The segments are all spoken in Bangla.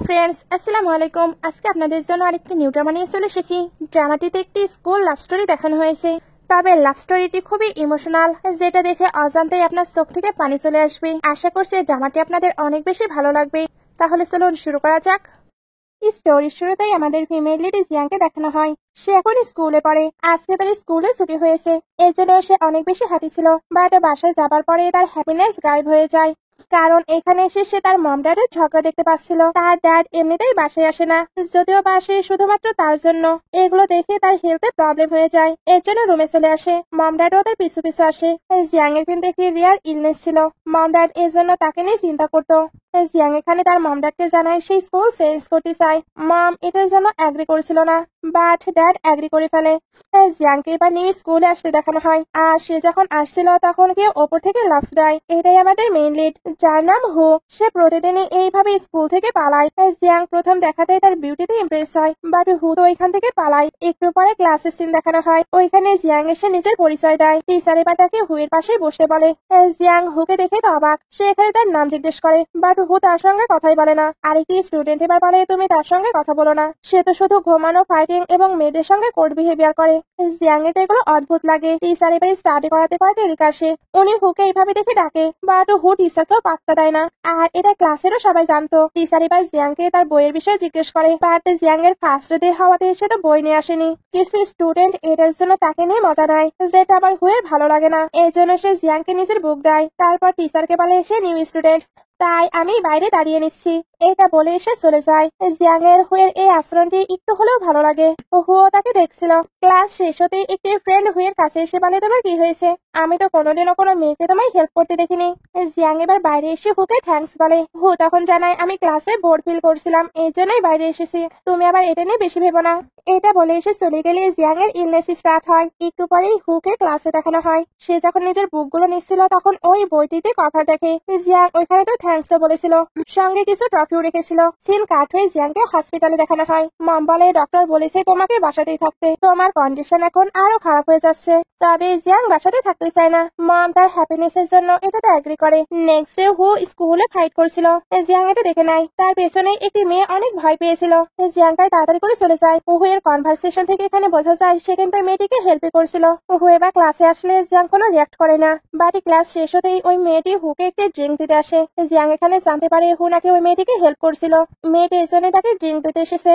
ফ্রেন্ডস, আসসালামু আলাইকুম। আজকে আপনাদের জন্য আরেকটি নিউ ড্রামা নিয়ে চলে এসেছি। ড্রামাটিতে একটি স্কুল লাভ স্টোরি দেখানো হয়েছে, তবে লাভ স্টোরিটি খুবই ইমোশনাল, যেটা দেখে অজান্তেই আপনার চোখ থেকে পানি চলে আসবে। আশা করছি ড্রামাটি আপনাদের অনেক বেশি ভালো লাগবে। তাহলে চলুন শুরু করা যাক। স্টোরির শুরুতেই আমাদের ফিমেল লিড জিয়াংকে দেখানো হয়। সে এখন স্কুলে পড়ে। আজকে তার স্কুলে ছুটি হয়েছে, এর জন্য সে অনেক বেশি হ্যাপি ছিল। বাট বাসায় যাবার পরে তার হ্যাপিনেস গায়েব হয়ে যায়, কারণ এখানে এসে সে তার মম ড্যাডের ঝগড়া দেখতে পাচ্ছিল। তার ড্যাড এমনিতেই বাসায় আসে না, যদিও বা আসে শুধুমাত্র তার জন্য। এগুলো দেখে তার হেলথে প্রবলেম হয়ে যায়, এর জন্য রুমে চলে আসে। মম ড্যাডও তার পিছু পিছু আসে। জিয়াং এর কিন্তু একটি রিয়ার ইলনেস ছিল। মম ড্যাড এর জন্য তাকে নিয়ে চিন্তা করতো। জিয়াং এখানে তার মম ড্যাডকে জানায় সে স্কুল চেঞ্জ করতে চায়। মম এটার জন্য অ্যাগ্রি করেছিল না, বাট ড্যাড অ্যাগ্রি করে ফেলে। জিয়াংকে এবার নিয়ে স্কুলে আসতে দেখানো হয়। আর সে যখন আসছিল তখন কেউ ওপর থেকে লাফ দেয়। এটাই আমাদের মেইন লিড, যার নাম হু। সে প্রতিদিনই এইভাবে স্কুল থেকে পালায়। জিয়াং প্রথম দেখাতে তার বিউটিতে ইমপ্রেস হয়, বাট হু তো ওইখান থেকে পালায়। একটু পরে ক্লাসের সিন দেখানো হয়। ওইখানে জিয়াং এসে নিজের পরিচয় দেয়। টিচার এবার তাকে হুয়ের পাশে বসতে বলে। জিয়াং হুকে দেখে তো অবাক। সে এখানে তার নাম জিজ্ঞেস করে, বাট হু তার সঙ্গে কথাই বলে না। আরেকটি স্টুডেন্ট এবার বলে তুমি তার সঙ্গে কথা বলো না, সে তো শুধু ঘুমানো, ফাইটিং এবং মেয়েদের সঙ্গে কোড বিহেভিয়ার করে। জিয়াং এর তো এগুলো অদ্ভুত লাগে। টিচার এবার স্টাডি করাতে করাতে এদিকে আসে। উনি হুকে এইভাবে দেখে ডাকে, বাট হু টিচারকেও পাত্তা দেয় না। আর এটা ক্লাসেরও সবাই জানতো। টিচার এবার জিয়াংকে তার বইয়ের বিষয়ে জিজ্ঞেস করে, বাট জিয়াং এর ফার্স্ট ডে হওয়াতে সে তো বই নিয়ে আসেনি। কিছু স্টুডেন্ট এটার জন্য তাকে নিয়ে মজা নেয়, যেটা আবার হুয়ের ভালো লাগে না। এই জন্য সে জিয়াংকে নিজের বুক দেয়। তারপর টিচারকে বলে সে নিউ স্টুডেন্ট, তাই আমি বাইরে দাঁড়িয়ে নিচ্ছি। এটা বলে এসে চলে যায়। জিয়াং এর হুয়ের এই আচরণটি একটু হলেও ভালো লাগে। হুও তাকে দেখছিল। ক্লাস শেষ হতে একটি ফ্রেন্ড হুয়ের কাছে এসে বলে তোমার কি হয়েছে, আমি তো কোনোদিনও কোনো মেয়েকে তোমায় হেল্প করতে দেখিনি। জিয়াং এবার বাইরে এসে হুকে থ্যাঙ্কস বলে। হু তখন জানায় আমি ক্লাসে বোর ফিল করছিলাম, এই জন্যই বাইরে এসেছি, তুমি আবার এটা নিয়ে বেশি ভেবো না। এটা বলে এসে চলে গেলে জিয়াং এর ইলনেস স্টার্ট হয়। একটু পরেই হুকে ক্লাসে দেখানো হয়। সে যখন নিজের বুকগুলো নিচ্ছিল তখন ওই বইটিতে কভার দেখে। জিয়াং ওইখানে তো থ্যাঙ্কসও বলেছিল, সঙ্গে কিছু ট্রফিও রেখেছিল। সিন কাট হয়ে জিয়াংকে হসপিটালে দেখানো হয়। মম বলে ডক্টর বলেছে তোমাকে বাসাতেই থাকতে, তোমার কন্ডিশন এখন আরো খারাপ হয়ে যাচ্ছে। তবে জিয়াং বাসাতে থাকতে চায় না। মম তার হ্যাপিনেস এর জন্য এটাতে এগ্রি করে। নেক্সট ডে হু স্কুলে ফাইট করছিল। জিয়াং এটা দেখে নাই। তার পেছনে একটি মেয়ে অনেক ভয় পেয়েছিল। জিয়াং তাই তাড়াতাড়ি করে চলে যায়। হু এর কনভারসেশন থেকে এখানে বোঝা যায় সে কিন্তু মেয়েটিকে হেল্প করছিল। হু এবার ক্লাসে আসলে জিয়াং কোনো রিয়াক্ট করে না। বাট ক্লাস শেষ হতেই ওই মেয়েটি হুকে একটি ড্রিঙ্ক দিতে আসে। জিয়াং এখানে জানতে পারে হু নাকি ওই মেয়েটিকে হেল্প করছিল। মেয়েটি এই জন্য তাকে ড্রিঙ্ক দিতে এসেছে।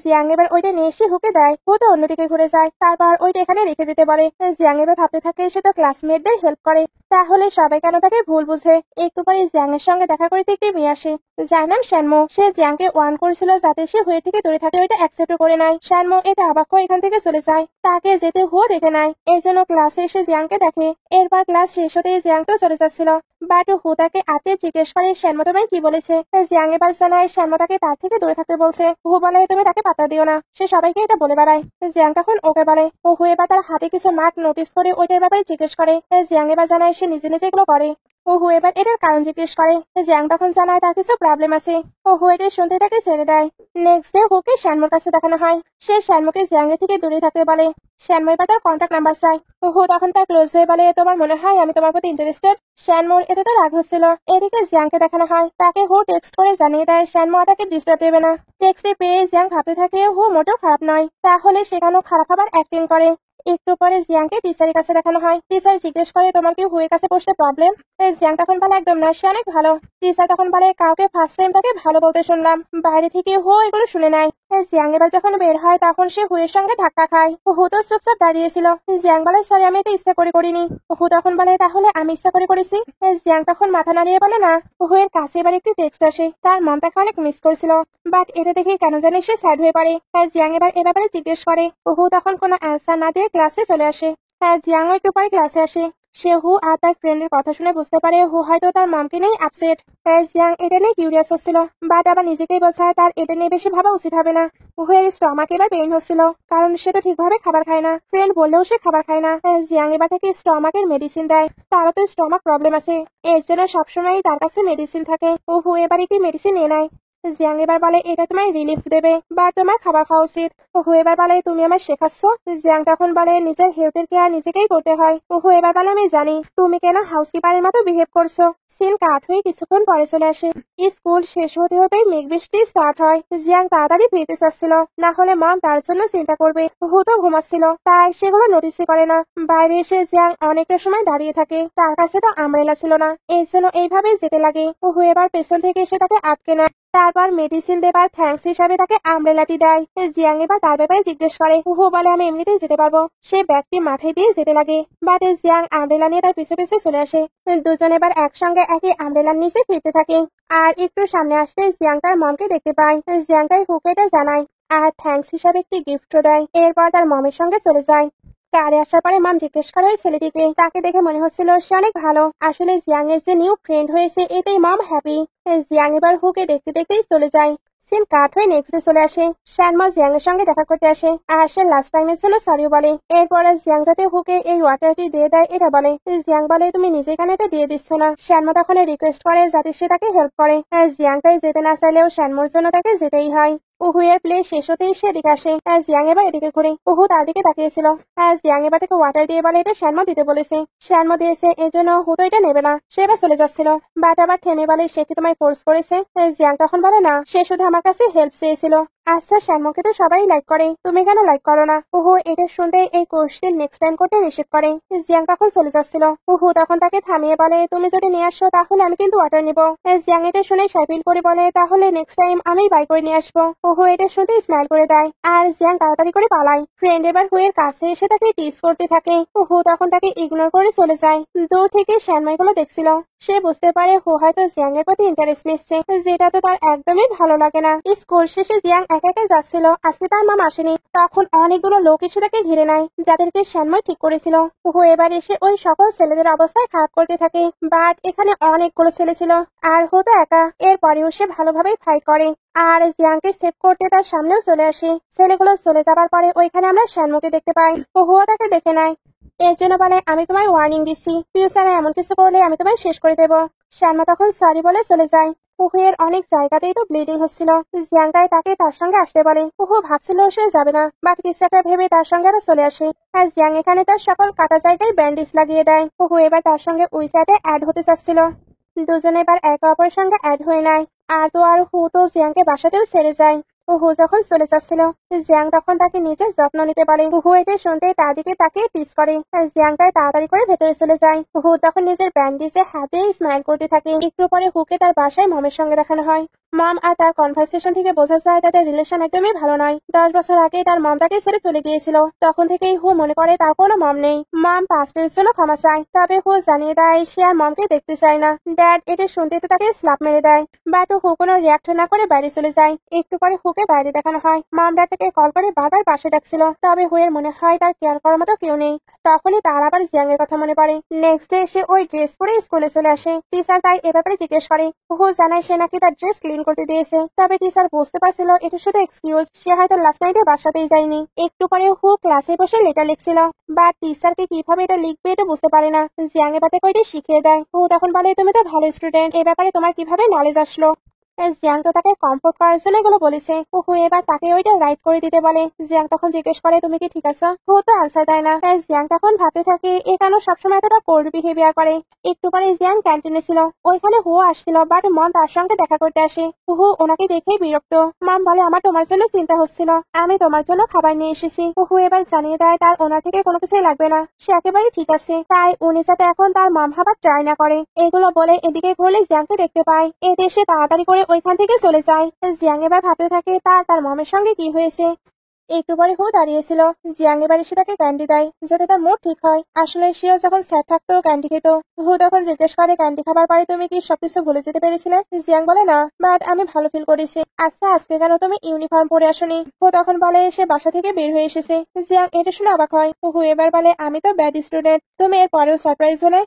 জিয়াং এবার ওইটা নিয়ে এসে হুকে দেয়। হু তো অন্যদিকে ঘুরে যায়। তারপর ওইটা এখানে রেখে দিতে বলে। জিয়াং এবার ভাবতে থাকে সে তো ক্লাসমেটদের হেল্প করে, তাহলে সবাই কেন তাকে ভুল বুঝে। একটু পরে জিয়াং এর সঙ্গে দেখা করতে একটি মেয়ে আসে, যার নাম শ্যানমো। সে জিয়াংকে ওয়ার্ন করেছিল যাতে সে হুয়ের থেকে দূরে থাকে, ওইটা অ্যাকসেপ্ট করে নেয়। শ্যানমো এটা অবাক হয়ে এখান থেকে চলে যায়। তাকে যেতে হুও দেখে নেয়, এই জন্য ক্লাসে এসে জিয়াংকে দেখে। এরপর ক্লাস শেষ হতে জিয়াংকেও চলে যাচ্ছিল, বাট হু তাকে আতে জিজ্ঞেস করে শ্যানমো তোমায় কি বলেছে। জিয়াং এবার জানায় শ্যানমো তাকে তার থেকে দূরে থাকতে বলছে। হু বলে তুমি তাকে পাত্তা দিও না, সে সবাইকে এটা বলে বেড়ায়। জিয়াং তখন ওকে বলে। হু এবার তার হাতে কিছু মার্ক নোটিস করে ওইটার ব্যাপারে জিজ্ঞেস করে। জিয়াং এবার জানায় সে নিজে নিজে এগুলো করে। হু এবার এটার কারণ জিজ্ঞেস করে। জিয়াং তখন জানায় তার কিছু প্রবলেম আছে। হু এটা শুনতে তাকে ছেড়ে দেয়। নেক্সট ডে হুকে শ্যানমোর কাছে দেখানো হয়। সে শ্যানমোকে জিয়াং এর থেকে দূরে থাকতে বলে। শ্যানমো এবার তার কন্ট্যাক্ট নাম্বার চায়। হু তখন তার ক্লোজ হয়ে বলে তোমার মনে হয় আমি তোমার প্রতি ইন্টারেস্টেড। শ্যানমোর এতে তো রাগ হচ্ছিল। এদিকে জিয়াংকে দেখানো হয়। তাকে হু টেক্সট করে জানিয়ে দেয় শ্যানমো তাকে ডিস্টার্ব দেবে না। টেক্সটে পেয়ে জিয়াং ভাবতে থাকে হু মোটেও খারাপ নয়, তাহলে সেখানেও খারাপ হবার অ্যাক্টিং করে। একটু পরে জিয়াংকে টিচারের কাছে দেখানো হয়। টিচার জিজ্ঞেস করে তোমার কি হুয়ের কাছে বসতে প্রবলেম। জিয়াং তখন বলে একদম না, সে অনেক ভালো। টিচার তখন বলে কাউকে ফার্স্ট টাইম তাকে ভালো বলতে শুনলাম, বাইরে থেকে হু এগুলো শুনে নেয়। জিয়াং এবার যখন বের হয় তখন সে হুয়ের সঙ্গে ধাক্কা খায়। হু তো চুপচাপ দাঁড়িয়েছিল। জিয়াং বলে সরি আমি এটা ইচ্ছা করে করিনি। হু তখন বলে তাহলে আমি ইচ্ছা করে করেছি। জিয়াং তখন মাথা নাড়িয়ে বলে না। হুয়ের কাছে এবার একটি টেক্সট আসে, তার মন তাকে অনেক মিস করছিল, বাট এটা দেখে কেন জানি সে স্যাড হয়ে পড়ে। জিয়াং এবার এ ব্যাপারে জিজ্ঞেস করে। হু তখন কোনো অ্যান্সার না দিয়ে ক্লাসে চলে আসে। জিয়াং একটু পরে ক্লাসে আসে। সে হু আর তার ফ্রেন্ডের কথা শুনে বুঝতে পারে হু হয়তো তার মমকে নিয়ে আপসেট। জিয়াং এটা নিয়ে কিউরিয়াস হচ্ছিল, বাট আবার নিজেকেই বোঝায় তার এটা নিয়ে বেশি ভাবা উচিত হবে না। হুয়ের স্টমাক এবার পেইন হচ্ছিল, কারণ সে তো ঠিকভাবে খাবার খায় না। ফ্রেন্ড বললেও সে খাবার খায় না। জিয়াং এবার থেকে স্টমাকের মেডিসিন দেয়। তারও তো স্টমাক প্রবলেম আছে, এর জন্য সবসময় তার কাছে মেডিসিন থাকে। হু এবার একটি মেডিসিন নিয়ে নেয়। জিয়াং এবার বলে এটা তোমায় রিলিফ দেবে বা তোমার খাবার খাওয়া উচিত। ওহু এবার বলে তুমি আমার শেখাচ্ছ। জিয়াং তখন বলে নিজের হেলথের কেয়ার নিজেকেই করতে হয়। ওহু এবার বলে আমি জানি তুমি কেন হাউসকিপারের মতো বিহেভ করছো। সিন কাট হয়ে কিছুক্ষণ পরে চলে আসে। স্কুল শেষ হতে হতেই মেঘ বৃষ্টি স্টার্ট হয়। জিয়াং তাড়াতাড়ি ফিরতে চাচ্ছিল, না হলে মম তার জন্য চিন্তা করবে। ওহু তো ঘুমাচ্ছিল, তাই সেগুলো নোটিসই করে না। বাইরে এসে জিয়াং অনেকটা সময় দাঁড়িয়ে থাকে, তার কাছে তো আমব্রেলা ছিল না, এই জন্য এইভাবে যেতে লাগে। ওহু এবার পেছন থেকে এসে তাকে আটকে নেয়, তারপর মেডিসিন দেবার থ্যাঙ্কস হিসাবে তাকে আমব্রেলাটি দেয়। জিয়াং এবার তার ব্যাপারে জিজ্ঞেস করে। ওহু বলে আমি এমনিতেই যেতে পারবো। সে ব্যাগটি মাথায় দিয়ে যেতে লাগে, বাট জিয়াং আমব্রেলা নিয়ে তার পিছু পিছু চলে আসে। দুজন এবার একসঙ্গে একই আমব্রেলার নিচে ফিরতে থাকে। আর একটু সামনে আসতে জিয়াং তার মমকে দেখতে পায়। জিয়াং তাই হুকে এটা জানায় আর থ্যাঙ্কস হিসাবে একটি গিফটও দেয়। এরপর তার মমের সঙ্গে চলে যায়। কারে আসার পরে মম জিজ্ঞেস করে ওই ছেলেটিকে, তাকে দেখে মনে হচ্ছিল সে অনেক ভালো। আসলে জিয়াং এর যে নিউ ফ্রেন্ড হয়েছে এতেই মম হ্যাপি। জিয়াং এবার হুকে দেখতে দেখতেই চলে যায়। সিন কাট হয়ে নেক্সট ডে চলে আসে। শ্যানমা জিয়াং এর সঙ্গে দেখা করতে আসে আর সে লাস্ট টাইমের জন্য সরিও বলে। এরপরে জিয়াং যাতে হুকে এই ওয়াটারটি দিয়ে দেয় এটা বলে। জিয়াং বলে তুমি নিজে কেন এটা দিয়ে দিচ্ছ না। শ্যানমা তখন রিকোয়েস্ট করে যাতে সে তাকে হেল্প করে। জিয়াং তাই যেতে না চাইলেও শ্যানমোর জন্য তাকে যেতেই হয়। উহু এর প্লে শেষ হতেই সে এদিকে আসে। জিয়াং এবার এদিকে ঘুরে। উহু তার দিকে তাকিয়েছিল। জিয়াং এবার তাকে ওয়াটার দিয়ে বলে এটা শ্যানমা দিতে বলেছে। শ্যানমা দিয়েছে এই জন্য হু তো এটা নেবে না, সে এবার চলে যাচ্ছিল। বাট আবার থেমে বলে সে কি তোমায় ফোর্স করেছে। জিয়াং তখন বলে না, সে শুধু আমার কাছে হেল্প চেয়েছিল। আচ্ছা শ্যানমুকে তো সবাই লাইক করে, তুমি কেন লাইক করো না। উহু এটা শুনতে এই কোর্সটি নেক্সট টাইম করতে নিষেধ করে। জিয়াং তখন চলে যাচ্ছিল। উহু তখন তাকে থামিয়ে বলে তুমি যদি নিয়ে আসো তাহলে আমি কিন্তু ওয়াটার নিব। জিয়াং এটা শুনে সাইফিল করে বলে তাহলে নেক্সট টাইম আমি বাই করে নিয়ে আসবো। উহু এটা শুনতে স্মাইল করে দেয় আর জিয়াং তাড়াতাড়ি করে পালায়। ফ্রেন্ড এবার হুয়ের কাছে এসে তাকে টিস করতে থাকে। উহু তখন তাকে ইগনোর করে চলে যায়। দূর থেকে শ্যানমাইগুলো দেখছিল। সে বুঝতে পারে হু হয়তো জিয়াং এর প্রতি ইন্টারেস্ট নিচ্ছে, যেটা তো তার একদমই ভালো লাগে না। স্কুল শেষে জিয়াং একা একা যাচ্ছিল। আজকে তার মাম আসেনি, তখন অনেকগুলো লোক এসে তাকে ঘিরে নেয়, যাদেরকে শ্যানময় ঠিক করেছিল। হু এবার এসে ওই সকল ছেলেদের অবস্থায় খারাপ করতে থাকে। বাট এখানে অনেকগুলো ছেলে ছিল আর হু তো একা। এরপরেও সে ভালোভাবেই ফাইট করে আর জিয়াংকে সেভ করতে তার সামনেও চলে আসে। ছেলেগুলো চলে যাবার পরে ওইখানে আমরা শ্যানমুকে দেখতে পাই। হুও তাকে দেখে নেয়। এর জন্য বলে আমি তোমায় ওয়ার্নিং দিচ্ছি, ফিউচারে এমন কিছু করলে আমি তোমায় শেষ করে দেবো। শ্যানমা তখন সরি বলে চলে যায়। উহুয়ের অনেক জায়গাতেই তো ব্লিডিং হচ্ছিল। জিয়াংকাই তাকে তার সঙ্গে আসতে বলে। উহু ভাবছিল সে যাবে না, বাট কিছু একটা ভেবে তার সঙ্গে আরো চলে আসে। আর জিয়াং এখানে তার সকল কাটা জায়গায় ব্যান্ডেজ লাগিয়ে দেয়। উহু এবার তার সঙ্গে ওই সাইডে অ্যাড হতে চাচ্ছিল। দুজনে এবার একে অপরের সঙ্গে অ্যাড হয়ে নেয়। আর তো আর হু তো জিয়াংকে বাসাতেও ছেড়ে যায়। উহু যখন চলে যাচ্ছিল জিয়াং তখন তাকে নিজের যত্ন নিতে বলে। উহু এটা শুনতে তার দিকে তাকে টিস করে। জিয়াং তাই তাড়াতাড়ি করে ভেতরে চলে যায়। উহু তখন নিজের ব্যান্ডেজে হাতে স্মাইল করতে থাকে। একটু পরে হুকে তার বাসায় মমের সঙ্গে দেখানো হয়। মম আর তার কনভারসেশন থেকে বোঝা যায় তাদের রিলেশন একদমই ভালো নয়। 10 বছর আগে তার মম তাকে ছেড়ে চলে গিয়েছিল। তখন থেকেই হু মনে করে তার কোনো মম নেই। মম পাস্টের জন্য ক্ষমা চায়, তবে হু জানিয়ে দেয় সে আর মমকে দেখতে চায় না। ড্যাড এটা শুনতে তো তাকে স্ল্যাপ মেরে দেয়, বাট হু কোনো রিয়াক্ট না করে বাইরে চলে যায়। একটু পরে হুকে বাইরে দেখানো হয়। মম ড্যাডকে কল করে বারবার পাশে ডাকছিল, তবে হুয়ের মনে হয় তার কেয়ার করার মতো কেউ নেই। তখনই তার আবার জিয়াং এর কথা মনে পড়ে। নেক্সট ডে এসে ওই ড্রেস পরে স্কুলে চলে আসে। টিচার তাই এ ব্যাপারে জিজ্ঞেস করে। হু জানায় সে নাকি তার ড্রেস ক্লিন করতে দিয়েছে, তবে টিচার বুঝতে পারছিল এটা শুধু এক্সকিউজ, সে হয়তো লাস্ট নাইটে বাসাতেই যায়নি। একটু পরে হু ক্লাসে বসে লেটার লিখছিল, বা টিচারকে কিভাবে এটা লিখবে এটা বুঝতে পারে না। জিয়াং এ বাতে কয়টা শিখিয়ে দেয়। হু তখন বলে তুমি তো ভালো স্টুডেন্ট, এ ব্যাপারে তোমার কিভাবে নলেজ আসলো। জিয়াং তো তাকে কমফোর্ট করার জন্য এগুলো বলেছে। হু এবার তাকে ওইটা রাইট করে দিতে বলে। জিয়াং তখন জিজ্ঞেস করে তুমি কি ঠিক আছো। হু তো আনসার দেয় না। জিয়াং তখন ভাবতে থাকে এ কেন সবসময় এতটা কোল্ড বিহেভিয়ার করে। একটু পরে জিয়াং ক্যান্টিনে ছিল, ওইখানে হু আসছিল, বাট মম তার সঙ্গে দেখা করতে আসে। হু ওনাকে দেখেই বিরক্ত। মম বলে আমার তোমার জন্য চিন্তা হচ্ছিল, আমি তোমার জন্য খাবার নিয়ে এসেছি। হু এবার জানিয়ে দেয় তার ওনার থেকে কোনো কিছুই লাগবে না, সে একেবারে ঠিক আছে। তাই উনি যাতে এখন তার মম ভাবার ট্রাই না করে। এগুলো বলে এদিকে ঘুরলে জিয়াংকে দেখতে পায়। এতে সে তাড়াতাড়ি করে ওইখান থেকে চলে যায়। জিয়াং এবার ভাবতে থাকে তার মমের সঙ্গে কি হয়েছে। একটু পরে হু দাঁড়িয়েছিল। জিয়াং এবার এসে তাকে ক্যান্ডি দেয় যাতে তার মুড ঠিক হয়। আসলে সেও যখন স্যাড থাকতো ক্যান্ডি খেত। হু তখন জিজ্ঞেস করে ক্যান্ডি খাবার পরে তুমি কি সবকিছু ভুলে যেতে পেরেছিলে। জিয়াং বলে না, বাট আমি ভালো ফিল করেছি। আচ্ছা আজকে কেন তুমি ইউনিফর্ম পরে আসোনি। হু তখন বলে সে বাসা থেকে বের হয়ে এসেছে। জিয়াং এটা শুনে অবাক হয়। হু এবার বলে আমি তো ব্যাড স্টুডেন্ট, তুমি এর পরেও সারপ্রাইজ হলে।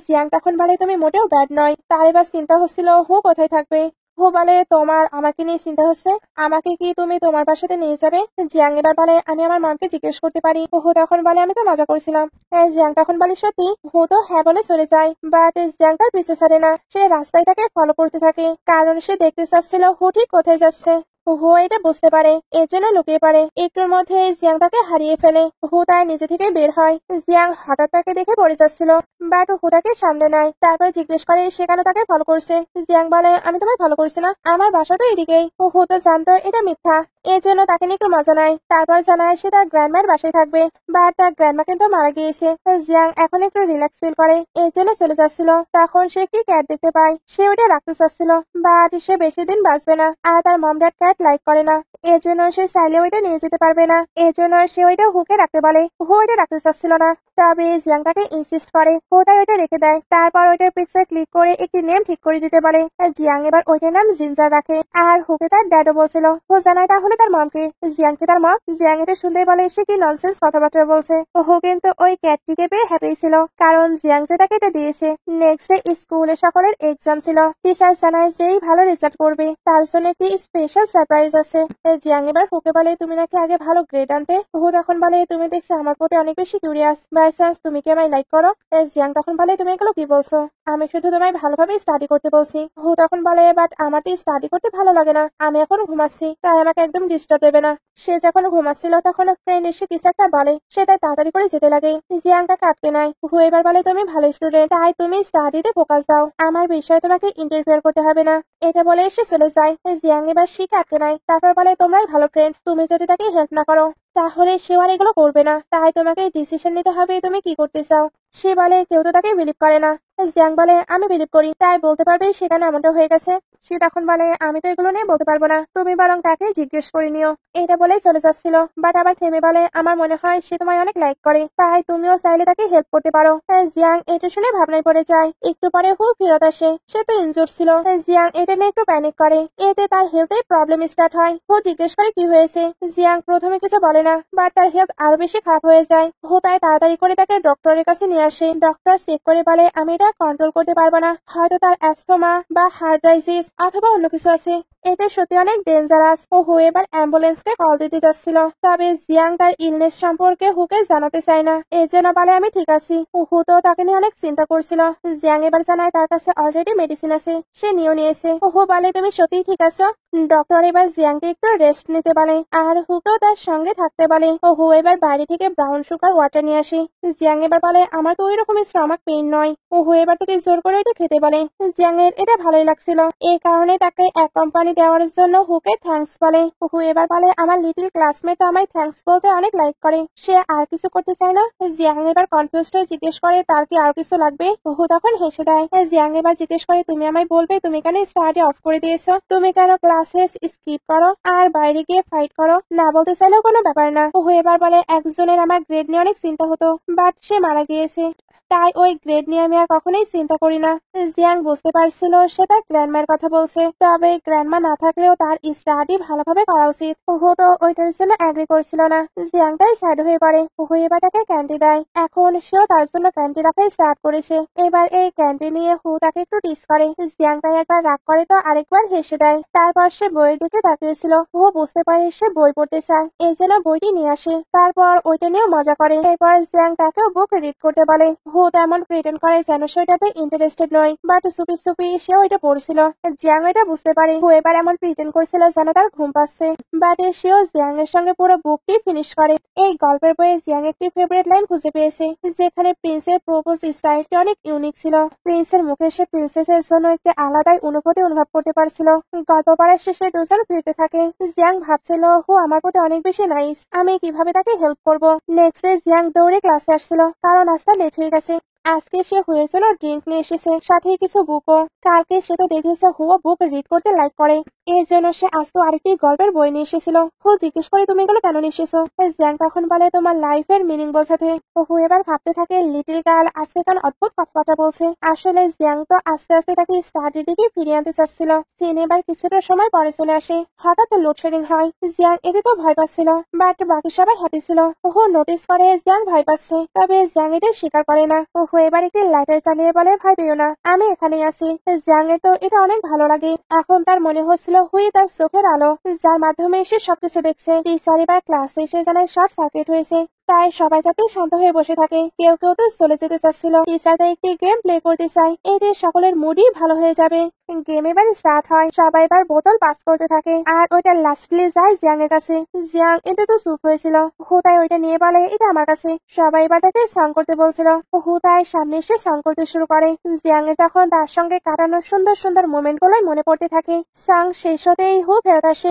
জিয়াং তখন বলে তুমি মোটেও ব্যাড নয়। তার এবার চিন্তা হচ্ছিল হু কোথায় থাকবে। হু বলে তোমার আমাকে নিয়ে চিন্তা হচ্ছে, আমাকে কি তুমি তোমার বাসাতে নিয়ে যাবে? জিয়াং এবার বলে আমি আমার মাকে জিজ্ঞেস করতে পারি। হু তখন বলে আমি তো মজা করছিলাম। জিয়াং তখন বলে সত্যি? হু তো হ্যাঁ বলে চলে যায়, বাট জিয়াং তার পিছু ছাড়ে না। সে রাস্তায় তাকে ফলো করতে থাকে, কারণ সে দেখতে চাচ্ছিল হু ঠিক কোথায় যাচ্ছে। হু এটা বুঝতে পারে, এর জন্য লুকিয়ে পড়ে। একটুর মধ্যে জিয়াং তাকে হারিয়ে ফেলে। হু তাই নিজে থেকে বের হয়। জিয়াং হঠাৎ তাকে দেখে পড়ে যাচ্ছিল, বাট হু তাকে সামনে নেয়। তারপর জিজ্ঞেস করে সে কেন তাকে ফলো করছে। জিয়াং বলে আমি তোমায় ফলো করছি না, আমার বাসা তো এদিকেই। হু তো জানতো এটা মিথ্যা, এর জন্য তাকে নিয়ে একটু মজা নেয়। তারপর জানায় সে তার গ্র্যান্ডমার বাসায় থাকবে, বাট তার গ্র্যান্ডমা কিন্তু মারা গিয়েছে। জিয়াং এখন একটু রিল্যাক্স ফিল করে, এর জন্য চলে যাচ্ছিল। তখন সে একটি ক্যাট দেখতে পায়, সে ওটা রাখতে চাচ্ছিল, বাট সে বেশি দিন বাঁচবে না, আর তার মম ড্যাড ক্যাট লাইক করে না। এর জন্য সে চাইলে ওইটা নিয়ে যেতে পারবে না। এর জন্য সে ওইটা হুকে রাখতে বলে। হু ওইটা রাখতে চাচ্ছিল না, তবে জিয়াং তাকে ইনসিস্ট করে। হু তাই ওইটা রেখে দেয়। তারপর ওইটার পিকচার ক্লিক করে একটি নেম ঠিক করে দিতে বলে। জিয়াং এবার ওইটার নাম জিঞ্জার রাখে, আর হুকে তার ড্যাডও বলছিল। হু জানায় তাহলে তার মমকে। জিয়াংকে তার মম। জিয়াং এটা শুনতে বলে সে কি ননসেন্স কথাবার্তা বলছে। হু কিন্তু ওই ক্যাটটিকে পেয়ে হ্যাপি ছিল, কারণ জিয়াং যে তাকে এটা দিয়েছে। নেক্সট ডে স্কুলে সকলের এক্সাম ছিল। টিচার জানায় যেই ভালো রেজাল্ট করবে তার জন্য একটি স্পেশাল সারপ্রাইজ আছে। জিয়াং এবার হুকে বলে তুমি নাকি আগে ভালো গ্রেড আনতে। হু তখন বলে তুমি দেখছি আমার প্রতি অনেক বেশি কিউরিয়াস, বাই চান্স তুমি কি আমায় লাইক করো? জিয়াং তখন বলে তুমি এগুলো কি বলছো, আমি শুধু তোমায় ভালোভাবে স্টাডি করতে বলছি। হু তখন বলে বাট আমার তো স্টাডি করতে ভালো লাগে না, আমি এখন ঘুমাচ্ছি, তাই আমাকে একদম ডিস্টার্ব দেবে না। সে যখন ঘুমাচ্ছিল তখন ফ্রেন্ড এসে কিছু একটা বলে, সে তাই তাড়াতাড়ি করে যেতে লাগে। জিয়াং তাকে আটকে নেয়। হু এবার বলে তুমি ভালো স্টুডেন্ট, তাই তুমি স্টাডিতে ফোকাস দাও, আমার বিষয়ে তোমাকে ইন্টারফেয়ার করতে হবে না। এটা বলে এসে চলে যায়। জিয়াং এবার শিখে আটকে নেয়। তারপর বলে তোমরাই ভালো ফ্রেন্ড, তুমি যদি তাকে হেল্প না করো তাহলে সে আর এগুলো করবে না, তাই তোমাকে ডিসিশন নিতে হবে তুমি কি করতে চাও। সে বলে কেউ তো তাকে বিলিভ করে না। জিয়াং বলে আমি বিলিভ করি, তাই বলতে পারবে সেখানে এমনটা হয়ে গেছে। সে তখন বলে আমি তো এগুলো নিয়ে বলতে পারবো না, তুমি বরং তাকে জিজ্ঞেস করে নিও। এটা বলে চলে যাচ্ছিল, বাট আবার থেমে বলে আমার মনে হয় সে তোমায় অনেক লাইক করে, তাই তুমিও চাইলে তাকে হেল্প করতে পারো। জিয়াং এটা শুনে ভাবনায় পড়ে যায়। একটু পরে হু ফেরত আসে, সে তো ইনজুর ছিল। জিয়াং এটা নিয়ে একটু প্যানিক করে, এতে তার হেলথে প্রবলেম স্টার্ট হয়। হু জিজ্ঞেস করে কি হয়েছে। জিয়াং প্রথমে কিছু বলে না, বাট তার হেলথ আরো বেশি খারাপ হয়ে যায়। হু তাই তাড়াতাড়ি করে তাকে ডক্টরের কাছে নিয়ে আসে। ডক্টর চেক করে বলে আমি এটা কন্ট্রোল করতে পারবো না, হয়তো তার অ্যাস্থমা বা হার্ট ডাইজিস অথবা অন্য কিছু আছে, এটা সত্যি অনেক ডেঞ্জারাস। ও হু এবার অ্যাম্বুলেন্সকে কল দিতে যাচ্ছিল, তবে জিয়াং তার ইলনেস সম্পর্কে হুকে জানাতে চায় না, এর জন্য বলে আমি ঠিক আছি। হু তো তাকে নিয়ে অনেক চিন্তা করছিল। জিয়াং এবার জানায় তার কাছে অলরেডি মেডিসিন আছে, সে নিয়েও নিয়েছে। হু বলে তুমি সত্যিই ঠিক আছো। ডক্টর এবার জিয়াংকে একটু রেস্ট নিতে বলে, আর হুকেও তার সঙ্গে থাকতে বলে। হু এবার বাইরে থেকে ব্রাউন সুগার ওয়াটার নিয়ে আসে। জিয়াং এবার বলে আমার তো ওই রকমের স্টমাক পেইন নয়। হু এবার থেকে জোর করে এটা খেতে বলে। জিয়াং এর এটা ভালোই লাগছিল, এই কারণে তাকে এক কোম্পানি দেওয়ার জন্য হুকে থ্যাঙ্কস বলে। হু এবার বলে আমার লিটল ক্লাসমেট আমায় থ্যাঙ্কস বলতে অনেক লাইক করে, সে আর কিছু করতে চায় না। জিয়াং এবার কনফিউজড হয়ে জিজ্ঞেস করে তার কি আর কিছু লাগবে। হু তখন হেসে দেয়। জিয়াং এবার জিজ্ঞেস করে তুমি আমায় বলবে তুমি কেন স্টাডি অফ করে দিয়েছো, তুমি কেন ক্লাসে স্কিপ করো আর বাইরে গিয়ে ফাইট করো, না বলতে চাইলেও কোনো ব্যাপার না। হু এবার বলে একজনের আমার গ্রেড নিয়ে অনেক চিন্তা হতো, বাট সে মারা গিয়েছে, তাই ওই গ্রেড নিয়ে আমি আর কখনোই চিন্তা করি না। জিয়াং বুঝতে পারছিল সে তার গ্র্যান্ডমার কথা বলছে, তবে গ্র্যান্ডমা না থাকলেও তার স্টাডি ভালোভাবে করা উচিত। হু তো ওইটার জন্য অ্যাগ্রি করছিল না। জিয়াং তাই স্যাড হয়ে পড়ে। হু এবার তাকে ক্যান্ডি দেয়, এখন সেও তার জন্য ক্যান্ডি রাখা স্টার্ট করেছে। এবার এই ক্যান্ডি নিয়ে হু তাকে একটু টিস করে। জিয়াং তাই একবার রাগ করে তো আরেকবার হেসে দেয়। তারপর সে বইয়ের দিকে তাকিয়েছিল। হু বুঝতে পারে সে বই পড়তে চায়, এই জন্য বইটি নিয়ে আসে। তারপর ওইটা নিয়েও মজা করে। এরপর জিয়াং তাকেও বুক রিড করতে বলে। হু তেমন প্রিটেন্ড করে যেন সেটাতে ইন্টারেস্টেড নয়, বাট চুপি চুপি সেও এটা পড়ছিল। জিয়াং এটা বুঝতে পারে হু এবার এমন প্রিটেন্ড করছিল যেন তার ঘুম পাচ্ছে, বাট সেও জিয়াং এর সঙ্গে পুরো বুকটি ফিনিশ করে। এই গল্পের বইয়ে জিয়াং একটি ফেভারিট লাইন খুঁজে পেয়েছে, যেখানে প্রিন্সের প্রপোজ স্টাইলটি অনেক ইউনিক ছিল। প্রিন্সের মুখে সে প্রিন্সেসের জন্য একটি আলাদাই অনুভূতি অনুভব করতে পারছিল। গল্প পড়ার শেষে দুজন ফিরতে থাকে। জিয়াং ভাবছিল হু আমার প্রতি অনেক বেশি নাইস, আমি কিভাবে তাকে হেল্প করব। নেক্সট ডে জিয়াং দৌড়ে ক্লাসে আসছিল, কারণ আজকে লেট হয়ে গেছে। আজকে সে হুয়ের জন্য ড্রিঙ্ক নিয়ে এসেছে, সাথে কিছু বুকও। কালকে সে তো দেখেছে হুয়া বুক রিড করতে লাইক করে। এর জন্য সে আজকে আরেকটি গল্পের বই নিয়ে এসেছিল। হু জিজ্ঞেস করে তুমি এগুলো কেন নিয়ে এসেছো? জিয়াং তখন বলে তোমার লাইফের মিনিং বোঝাতে। হু এবার ভাবতে থাকে লিটল গার্ল আজকে কেন অদ্ভুত কথাবার্তা বলছে। আসলে জিয়াং তো আস্তে আস্তে তাকে স্টাডি দিকে ফিরিয়ে আনতে চাচ্ছিল। সিন এবার কিছুটা সময় পরে চলে আসে। হঠাৎ লোডশেডিং হয়। জিয়াং এতে তো ভয় পাচ্ছিল, বাট বাকি সবাই হ্যাপি ছিল। হু নোটিস করে জিয়াং ভয় পাচ্ছে, তবে জিয়াং এটা স্বীকার করে না। হু এবার একটি লাইটার চালিয়ে বলে ভয় পেও না, আমি এখানেই আছি। জিয়াং এর তো এটা অনেক ভালো লাগে। এখন তার মনে হচ্ছিল হুই তার চোখের আলো, যার মাধ্যমে সে সবকিছু দেখছে। টিচার এবার ক্লাসে এসে জানায় শর্ট সার্কিট হয়েছে, তাই সবাই যাতে শান্ত হয়ে বসে থাকে। কেউ কেউ তো চলে যেতে চাচ্ছিল। টিচার তাই একটি গেম প্লে করতে চায়, এতে সকলের মুডই ভালো হয়ে যাবে। গেম এবার স্টার্ট হয়। সবাই এবার বোতল পাস করতে থাকে, আর ওইটা লাস্টলি যায় জিয়াং এর কাছে। জিয়াং এতে তো চুপ হয়েছিল। হু তাই ওইটা নিয়ে বলে এটা আমার কাছে। সবাই এবার তাকে সং করতে বলছিল। হু তাই সামনে এসে সং করতে শুরু করে। জিয়াং এর তখন তার সঙ্গে কাটানো সুন্দর সুন্দর মোমেন্ট গুলোই মনে পড়তে থাকে। সং শেষ হতেই হু ফেরত আসে।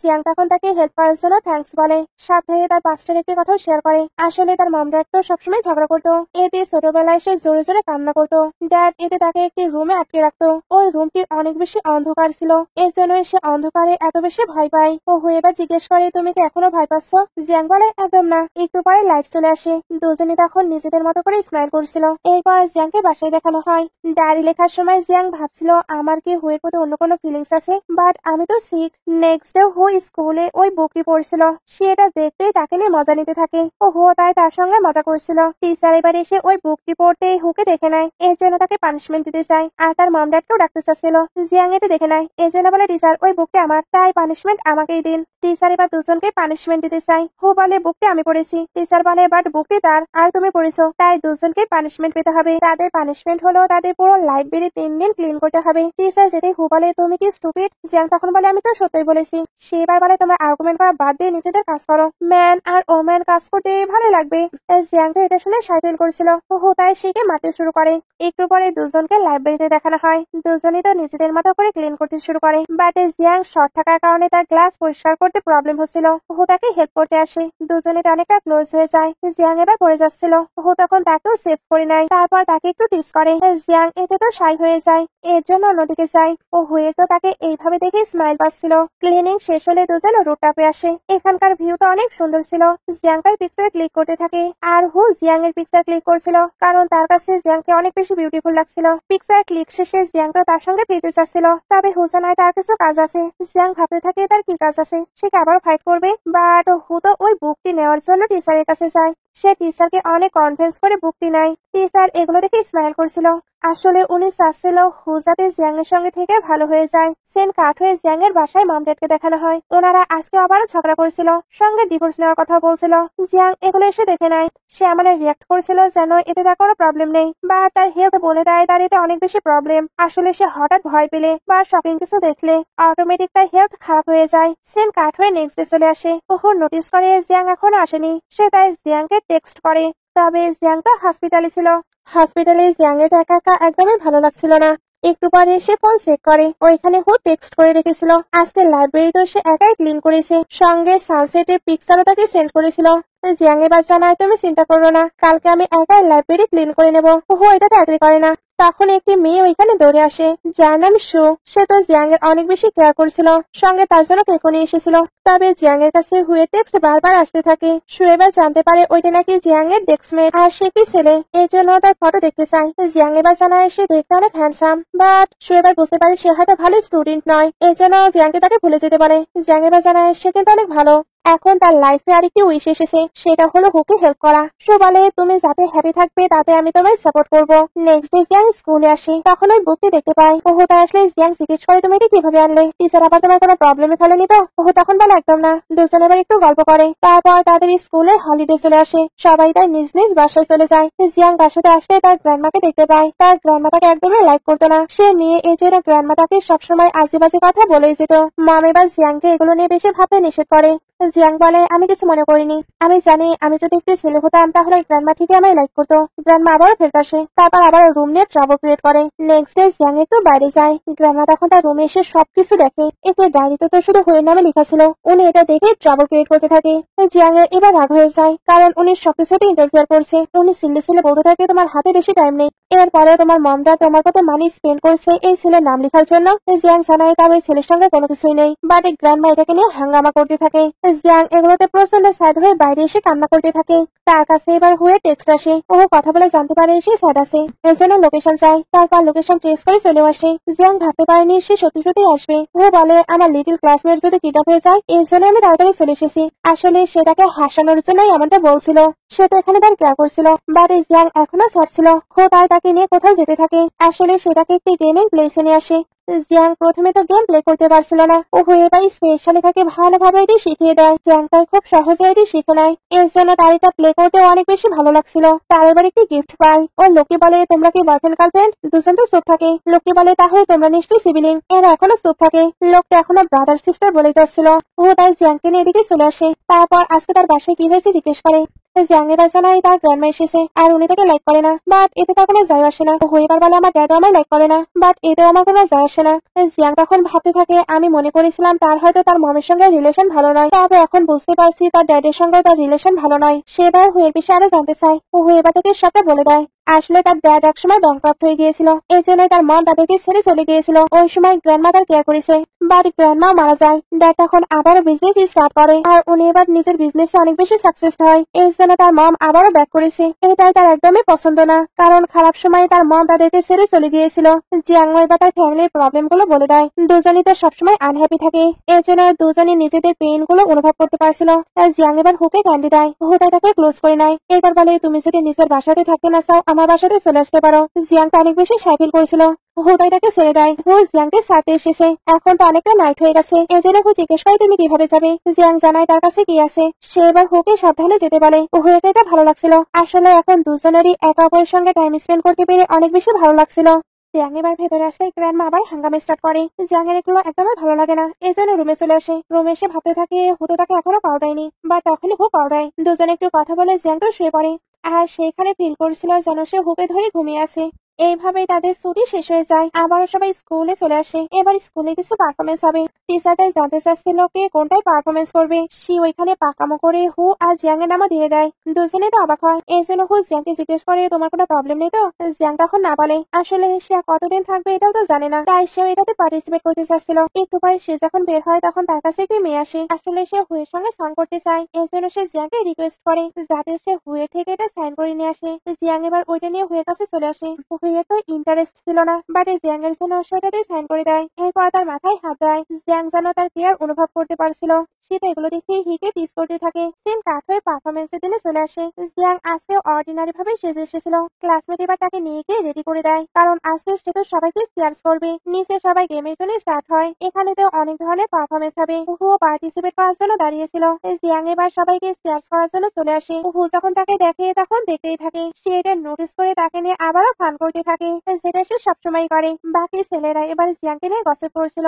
জিয়াং তখন তাকে হেল্প করার জন্য থ্যাঙ্কস বলে, সাথে তার পাস্টের একটি কথাও শেয়ার করে। আসলে তার মম ড্যাড তো সবসময় ঝগড়া করতো, এতে ছোটবেলায় সে জোরে জোরে কান্না করতো। ড্যাড এতে তাকে একটি রুমে আটকে রাখতো। ওই রুমটি অনেক বেশি অন্ধকার ছিল, এর জন্য সে অন্ধকারে এত বেশি ভয় পায়। ও হয়ে বা জিজ্ঞেস করে তুমি কি এখনো ভয় পাচ্ছ? জিয়াং বলে একদম না। একটু পরে লাইট চলে আসে। দুজনে তখন নিজেদের মতো করে স্মাইল করছিল। এরপর জিয়াংকে বাসায় দেখানো হয়। ডায়েরি লেখার সময় জিয়াং ভাবছিল আমার কি হুয়ের প্রতি অন্য কোনো ফিলিংস আছে, বাট আমি তো সিক। নেক্সট হু স্কুলে ওই বুকটি পড়ছিল। সে এটা দেখতেই তাকে নিয়ে মজা নিতে থাকে। ও হু তাই তার সঙ্গে মজা করছিল। টিচার এবার এসে ওই বুকটি পড়তে হুকে দেখে নেয়, এর জন্য তাকে পানিশমেন্ট দিতে চায়, আর তার মম ড্যাডকেও ডাকতে চাচ্ছিল। জিয়াং এটা দেখে নেয়, এর জন্য বলে টিচার ওই বুকটি আমার, তাই পানিশমেন্ট আমাকেই দিন। টিচার এবার দুজনকে পানিশমেন্ট দিতে চায়। হু বলে বুকটি আমি পড়েছি। টিচার বলে বাট বুকটি তার, আর তুমি পড়েছো, তাই দুজনকে পানিশমেন্ট পেতে হবে। তাদের পানিশমেন্ট হলো তাদের পুরো লাইব্রেরি 3 দিন ক্লিন করতে হবে। টিচার যেতে হু বলে তুমি কি স্টুপিড? জিয়াং তখন বলে আমি তো সত্যই বলেছি। সে এবার বলে তোমরা আর্গুমেন্ট করা বাদ দিয়ে নিজেদের কাজ করো, ম্যান আর ওম্যান কাজ করতে ভালো লাগবে। জিয়াং তো এটা শুনে সাই ফিল করছিল। হু তাই সেকে মারতে শুরু করে। একটু পরে দুজনকে লাইব্রেরিতে দেখানো হয়। দুজনেই তো নিজেদের মতো করে ক্লিন করতে শুরু করে, বাট জিয়াং শর্ট থাকার কারণে তার গ্লাস পরিষ্কার করতে প্রবলেম হচ্ছিল। হু তাকে হেল্প করতে আসে। দুজনে অনেকটা ক্লোজ হয়ে যায়। জিয়াং এবার পড়ে যাচ্ছিল। হু তখন তাকেও সেভ করে নেয়, তারপর তাকে একটু টিস করে। জিয়াং এতে তো সাই হয়ে যায়, এর জন্য অন্যদিকে যায়। ও হুয়ের তো তাকে এইভাবে দেখে স্মাইল পাচ্ছিল। ক্লিনিং শেষ হলে দুজন রোড টাপে আসে। এখানকার ভিউ তো অনেক সুন্দর ছিল। জিয়াং তার পিকচার ক্লিক করতে থাকে, আর হু জিয়াং এর পিকচার ক্লিক করছিল, কারণ তার কাছে জিয়াংকে অনেক বেশি বিউটিফুল লাগছিল। পিকচার ক্লিক শেষে জিয়াং তো তার সঙ্গে ফিরতে চাচ্ছিল, তবে হু জানায় তার কিছু কাজ আছে। জিয়াং ভাবতে থাকে তার কি কাজ আছে, সে কি আবার ফাইট করবে, বাট হু তো ওই বুকটি নেওয়ার জন্য টিচারের কাছে যায়। সে টিচারকে অনেক কনফিডেন্স করে বুকটি নেয়। টিচার এগুলো দেখে স্মাইল করছিল। আসলে উনি চাচ্ছিল হু যাতে জিয়াং এর সঙ্গে থেকে ভালো হয়ে যায়। সেন কাট হয়ে জিয়াং এর বাসায় মম ড্যাডকে দেখানো হয়। ওনারা আজকে আবারও ঝগড়া করছিল, সঙ্গে ডিভোর্স নেওয়ার কথা বলছিল। জিয়াং এগুলো এসে দেখে নেয়। সে আমাদের রিয়াক্ট করছিল যেন এতে তার কোনো প্রবলেম নেই, বা তার হেলথ বলে দেয় তার এতে অনেক বেশি প্রবলেম। আসলে সে হঠাৎ ভয় পেলে বা শকিং কিছু দেখলে অটোমেটিক তার হেলথ খারাপ হয়ে যায়। সেন কাট হয়ে নেক্সট ডে চলে আসে। ওহু নোটিস করে জিয়াং এখনো আসেনি। সে তাই জিয়াংকে টেক্সট করে, তবে জিয়াং তো হসপিটালে ছিল। হসপিটালে জিয়াং এর একা একা একদমই ভালো লাগছিল না। একটু পরে সে ফোন চেক করে, ওইখানে হু টেক্সট করে রেখেছিল আজকে লাইব্রেরি তো সে একাই ক্লিন করেছে, সঙ্গে সানসেটের পিকচারও তাকে সেন্ড করেছিল। জিয়াং এবার জানায় তুমি চিন্তা করো না, কালকে আমি একাই লাইব্রেরি ক্লিন করে নেব। হু এটাতে এগ্রি করে না। তখন একটি মেয়ে ওইখানে দৌড়ে আসে, যার নাম শু। সে তো জিয়াং এর অনেক বেশি কেয়ার করছিল, সঙ্গে তার জন্য কেকও নিয়ে এসেছিল। তবে জিয়াং এর কাছে হুয়ের টেক্সট বারবার আসতে থাকে। শু এবার জানতে পারে ওইটা নাকি জিয়াং এর ডেস্কমেট, আর সে কি ছেলে, এই জন্য তার ফটো দেখতে চায়। জিয়াং এবার জানায় সে দেখতে অনেক হ্যান্ডসাম, বাট শু এবার বুঝতে পারে সে হয়তো ভালো স্টুডেন্ট নয়, এই জন্য জিয়াংকে তাকে ভুলে যেতে পারে। জিয়াং এবার জানায় সে কিন্তু অনেক ভালো। এখন তার লাইফে আরেকটি উইশ এসেছে, সেটা হলো হুকে হেল্প করা। শো বলে তুমি যাতে হ্যাপি থাকবে তাতে আমি তোমায় সাপোর্ট করবো। নেক্সট ডে জিয়াং স্কুলে আসে, তখন ওই বুকটি দেখতে পায়। ওহু তাই আসলে জিয়াং জিজ্ঞেস করে তুমি এটা কিভাবে আনলে, টিচার আবার তোমার কোনো প্রবলেমে ফেলেনি তো? ওহু তখন বলে একদম না। দুজনে এবার একটু গল্প করে। তারপর তাদের স্কুলে হলিডে চলে আসে, সবাই তাই নিজ নিজ বাসায় চলে যায়। জিয়াং বাসাতে আসতে তার গ্র্যান্ডমাকে দেখতে পায়। তার গ্র্যান্ডমা তাকে একদমই লাইক করতো না। সে মেয়ে, এই জন্য গ্র্যান্ডমা তাকে সবসময় আজেবাজে কথা বলেই যেত। মম এবার জিয়াংকে এগুলো নিয়ে বেশি ভাবতে নিষেধ করে। জিয়াং বলে আমি কিছু মনে করিনি, আমি জানি আমি যদি একটি ছেলে হতাম তাহলে গ্র্যান্ডমা ঠিকই আমায় লাইক করতো। গ্র্যান্ডমা আবারও ফেরত আসে, তারপর আবার রুম নিয়ে ট্রাবল ক্রিয়েট করে। নেক্সট ডে জিয়াং একটু বাইরে যায়। গ্র্যান্ডমা তখন তার রুমে এসে সবকিছু দেখে। একটি ডায়েরিতে তো শুধু হয়ে নামে লেখা ছিল। উনি এটা দেখে ট্রাবল ক্রিয়েট করতে থাকে। জিয়াং এর এবার রাগ হয়ে যায়, কারণ উনি সবকিছুতে ইন্টারফেয়ার করছে। উনি সিলে সিলে বলতে থাকে তোমার হাতে বেশি টাইম নেই, এরপরে তোমার মমরা তোমার কত মানি স্পেন্ড করছে এই ছেলের নাম লেখার জন্য। জিয়াং জানায় তার ওই ছেলের সঙ্গে কোনো কিছুই নেই, বাট গ্র্যান্ডমা এটাকে নিয়ে হাঙ্গামা করতে থাকে। জিয়াং এগুলোতে প্রচন্ড স্যাড হয়ে বাইরে এসে কান্না করতে থাকে। তার কাছে এবার হুয়ে টেক্সট আসে, ও কথা বলে জানতে পারে সে স্যাড আছে, এর জন্য লোকেশন চায়। তারপর লোকেশন ট্রেস করে চলে আসে। জিয়াং ভাবতে পারেনি সে সত্যি সত্যি আসবে। ও বলে আমার লিটল ক্লাসমেট যদি কিডন্যাপ হয়ে যায় এর জন্য আমি তাড়াতাড়ি চলে এসেছি। আসলে সে তাকে হাসানোর জন্যই এমনটা বলছিল, সে তো এখানে তার কেয়ার করছিল, বাট জিয়াং এখনো স্যাড ছিল। হো তাই তাকে নিয়ে কোথাও যেতে থাকে। আসলে সে তাকে একটি গেমিং প্লেসে নিয়ে আসে। জিয়াং প্রথমে তো গেম প্লে করতে পারছিল না, ও হয়ে পাই স্পেশালি তাকে ভালোভাবে এটি শিখিয়ে দেয়। জিয়াং তাই খুব সহজে এটি শিখে নেয়, এর জন্য তার এটা প্লে করতে অনেক বেশি ভালো লাগছিল। তার এবার একটি গিফট পায়। ও লোকে বলে তোমরা কি বয়ফ্রেন্ড গার্লফ্রেন্ড? দুজন তো চুপ থাকে। লোকে বলে তাহলে তোমরা নিশ্চয়ই সিবিলিং। এরা এখনো চুপ থাকে। লোকটা এখনো ব্রাদার সিস্টার বলে যাচ্ছিল। ও তাই জিয়াংকে নিয়ে এদিকে চলে আসে। তারপর আজকে তার বাসায় কি হয়েছে জিজ্ঞেস করে। জিয়াং এবার জানায় তার গ্র্যান্ডমা এসেছে আর উনি তাকে লাইক করে না, বাট এতে তার কোনো যায় আসে না। ও এবার বলে আমার ড্যাডও আমার লাইক করে না, বাট এতেও আমার কোনো যায় আসে না। জিয়াং তখন ভাবতে থাকে আমি মনে করেছিলাম তার হয়তো তার মমের সঙ্গে রিলেশন ভালো নয়, তবে এখন বুঝতে পারছি তার ড্যাডের সঙ্গে তার রিলেশন ভালো নয়। সে এবার হুয়ের বিষয়ে আরো জানতে চায়। ও এবার থেকে সবটা বলে দেয়। আসলে তার ড্যাড একসময় ব্যাংক্রাফট হয়ে গিয়েছিল, এই জন্যই তার মম তাদেরকে ছেড়ে চলে গিয়েছিল। ওই সময় গ্র্যান্ডমা তার কেয়ার করেছে, বাট গ্র্যান্ডমা মারা যায়। ড্যাড তখন আবারও বিজনেস স্টার্ট করে আর উনি এবার নিজের বিজনেসে অনেক বেশি সাকসেস হয়। এই জন্য তার মম আবারও ব্যাক করেছে। এটাই তার একদমই পছন্দ না, কারণ খারাপ সময় তার মম তাদেরকে ছেড়ে চলে গিয়েছিল। জিয়াং এবার তার ফ্যামিলির প্রবলেম গুলো বলে দেয়। দুজনই তো সবসময় আনহ্যাপি থাকে, এর জন্য দুজনই নিজেদের পেইন গুলো অনুভব করতে পারছিল। জিয়াং এবার হুকে ক্যান্ডি দেয়, হু তাই তাকে ক্লোজ করে নেয়। এরপর বলে তুমি যদি নিজের বাসাতে থাকতে না চাও আমার বাসাতে চলে আসতে পারো। জিয়াং তো অনেক বেশি সাই ফিল করেছিল। হু তাই তাকে ছেড়ে দেয়। হু জিয়াংকে সাথে এসেছে, এখন তো অনেকটা নাইট হয়ে গেছে, এজন্য হু জিজ্ঞেস করে তুমি কিভাবে যাবে। জিয়াং জানায় তার কাছে কি আছে। সে এবার হুকে সাবধানে যেতে বলে। হুয়েকে এটা ভালো লাগছিল। আসলে এখন দুজনেরই একে অপরের সঙ্গে টাইম স্পেন্ড করতে পেরে অনেক বেশি ভালো লাগছিল। জিয়াং এবার ভেতরে আসতে গ্র্যান্ডমা আবার হাঙ্গামে স্টার্ট করে। জিয়াং এর এগুলো একদমই ভালো লাগে না, এই জন্য রুমে চলে আসে। রুমে এসে ভাবতে থাকে হু তো তাকে এখনো কল দেয়নি, বা তখনই হু কল দেয়। দুজনে একটু কথা বলে জিয়াং তো শুয়ে পড়ে, আর সেখানে ফিল করছিল যেন সে হুকে ধরে ঘুমিয়ে আছে। এইভাবেই তাদের ছুটি শেষ হয়ে যায়। আবারও সবাই স্কুলে চলে আসে। এবার স্কুলে কিছু পারফরমেন্স হবে। টিচারটাই জানতে চাচ্ছিল কে কোনটাই পারফরমেন্স করবে। সে ওইখানে পাকামো করে হু আর জিয়াং এর নামও দিয়ে দেয়। দুজনে তো অবাক হয়। এই জন্য হু জিয়াংকে জিজ্ঞেস করে তোমার কোনো প্রবলেম নেই তো। জিয়াং তখন না বলে, আসলে সে আর কতদিন থাকবে এটাও তো জানে না, তাই সেও এটাতে পার্টিসিপেট করতে চাচ্ছিল। একটু পরে সে যখন বের হয় তখন তার কাছে একটি মেয়ে আসে। আসলে সে হুয়ের সঙ্গে সং করতে চায়, এই জন্য সে জিয়াংকে রিকোয়েস্ট করে যাতে সে হুয়ের থেকে এটা সাইন করে নিয়ে আসে। জিয়াং এবার ওইটা নিয়ে হুয়ের কাছে চলে আসে। হুইয়ের তো ইন্টারেস্ট ছিল না, বাট জিয়াং এর জন্য সেটাতেই সাইন করে দেয়। এরপর তার মাথায় হাত দেয়। জিয়াং যেন তার কেয়ার অনুভব করতে পারছিল। সে তো এগুলো দেখে হিকে টিস করতে থাকে। সিন কাট হয়ে পারফরমেন্সের দিনে চলে আসে। জিয়াং আজকে অর্ডিনারি ভাবে সেজে এসেছিল। ক্লাসমেট এবার তাকে নিয়ে গিয়ে রেডি করে দেয়, কারণ আজকে সে তো সবাইকে চিয়ার্স করবে। নিচে সবাই গেমের জন্য স্টার্ট হয়। এখানে তো অনেক ধরনের পারফরমেন্স হবে। উহুও পার্টিসিপেট করার জন্য দাঁড়িয়েছিল। জিয়াং এবার সবাইকে চিয়ার্স করার জন্য চলে আসে। উহু যখন তাকে দেখে তখন দেখতেই থাকে। সে এটা নোটিস করে তাকে নিয়ে আবারও ফান করতে থাকে, যেটা সে সবসময় করে। বাকি ছেলেরা এবার জিয়াংকে নিয়ে গসিপ করছিল।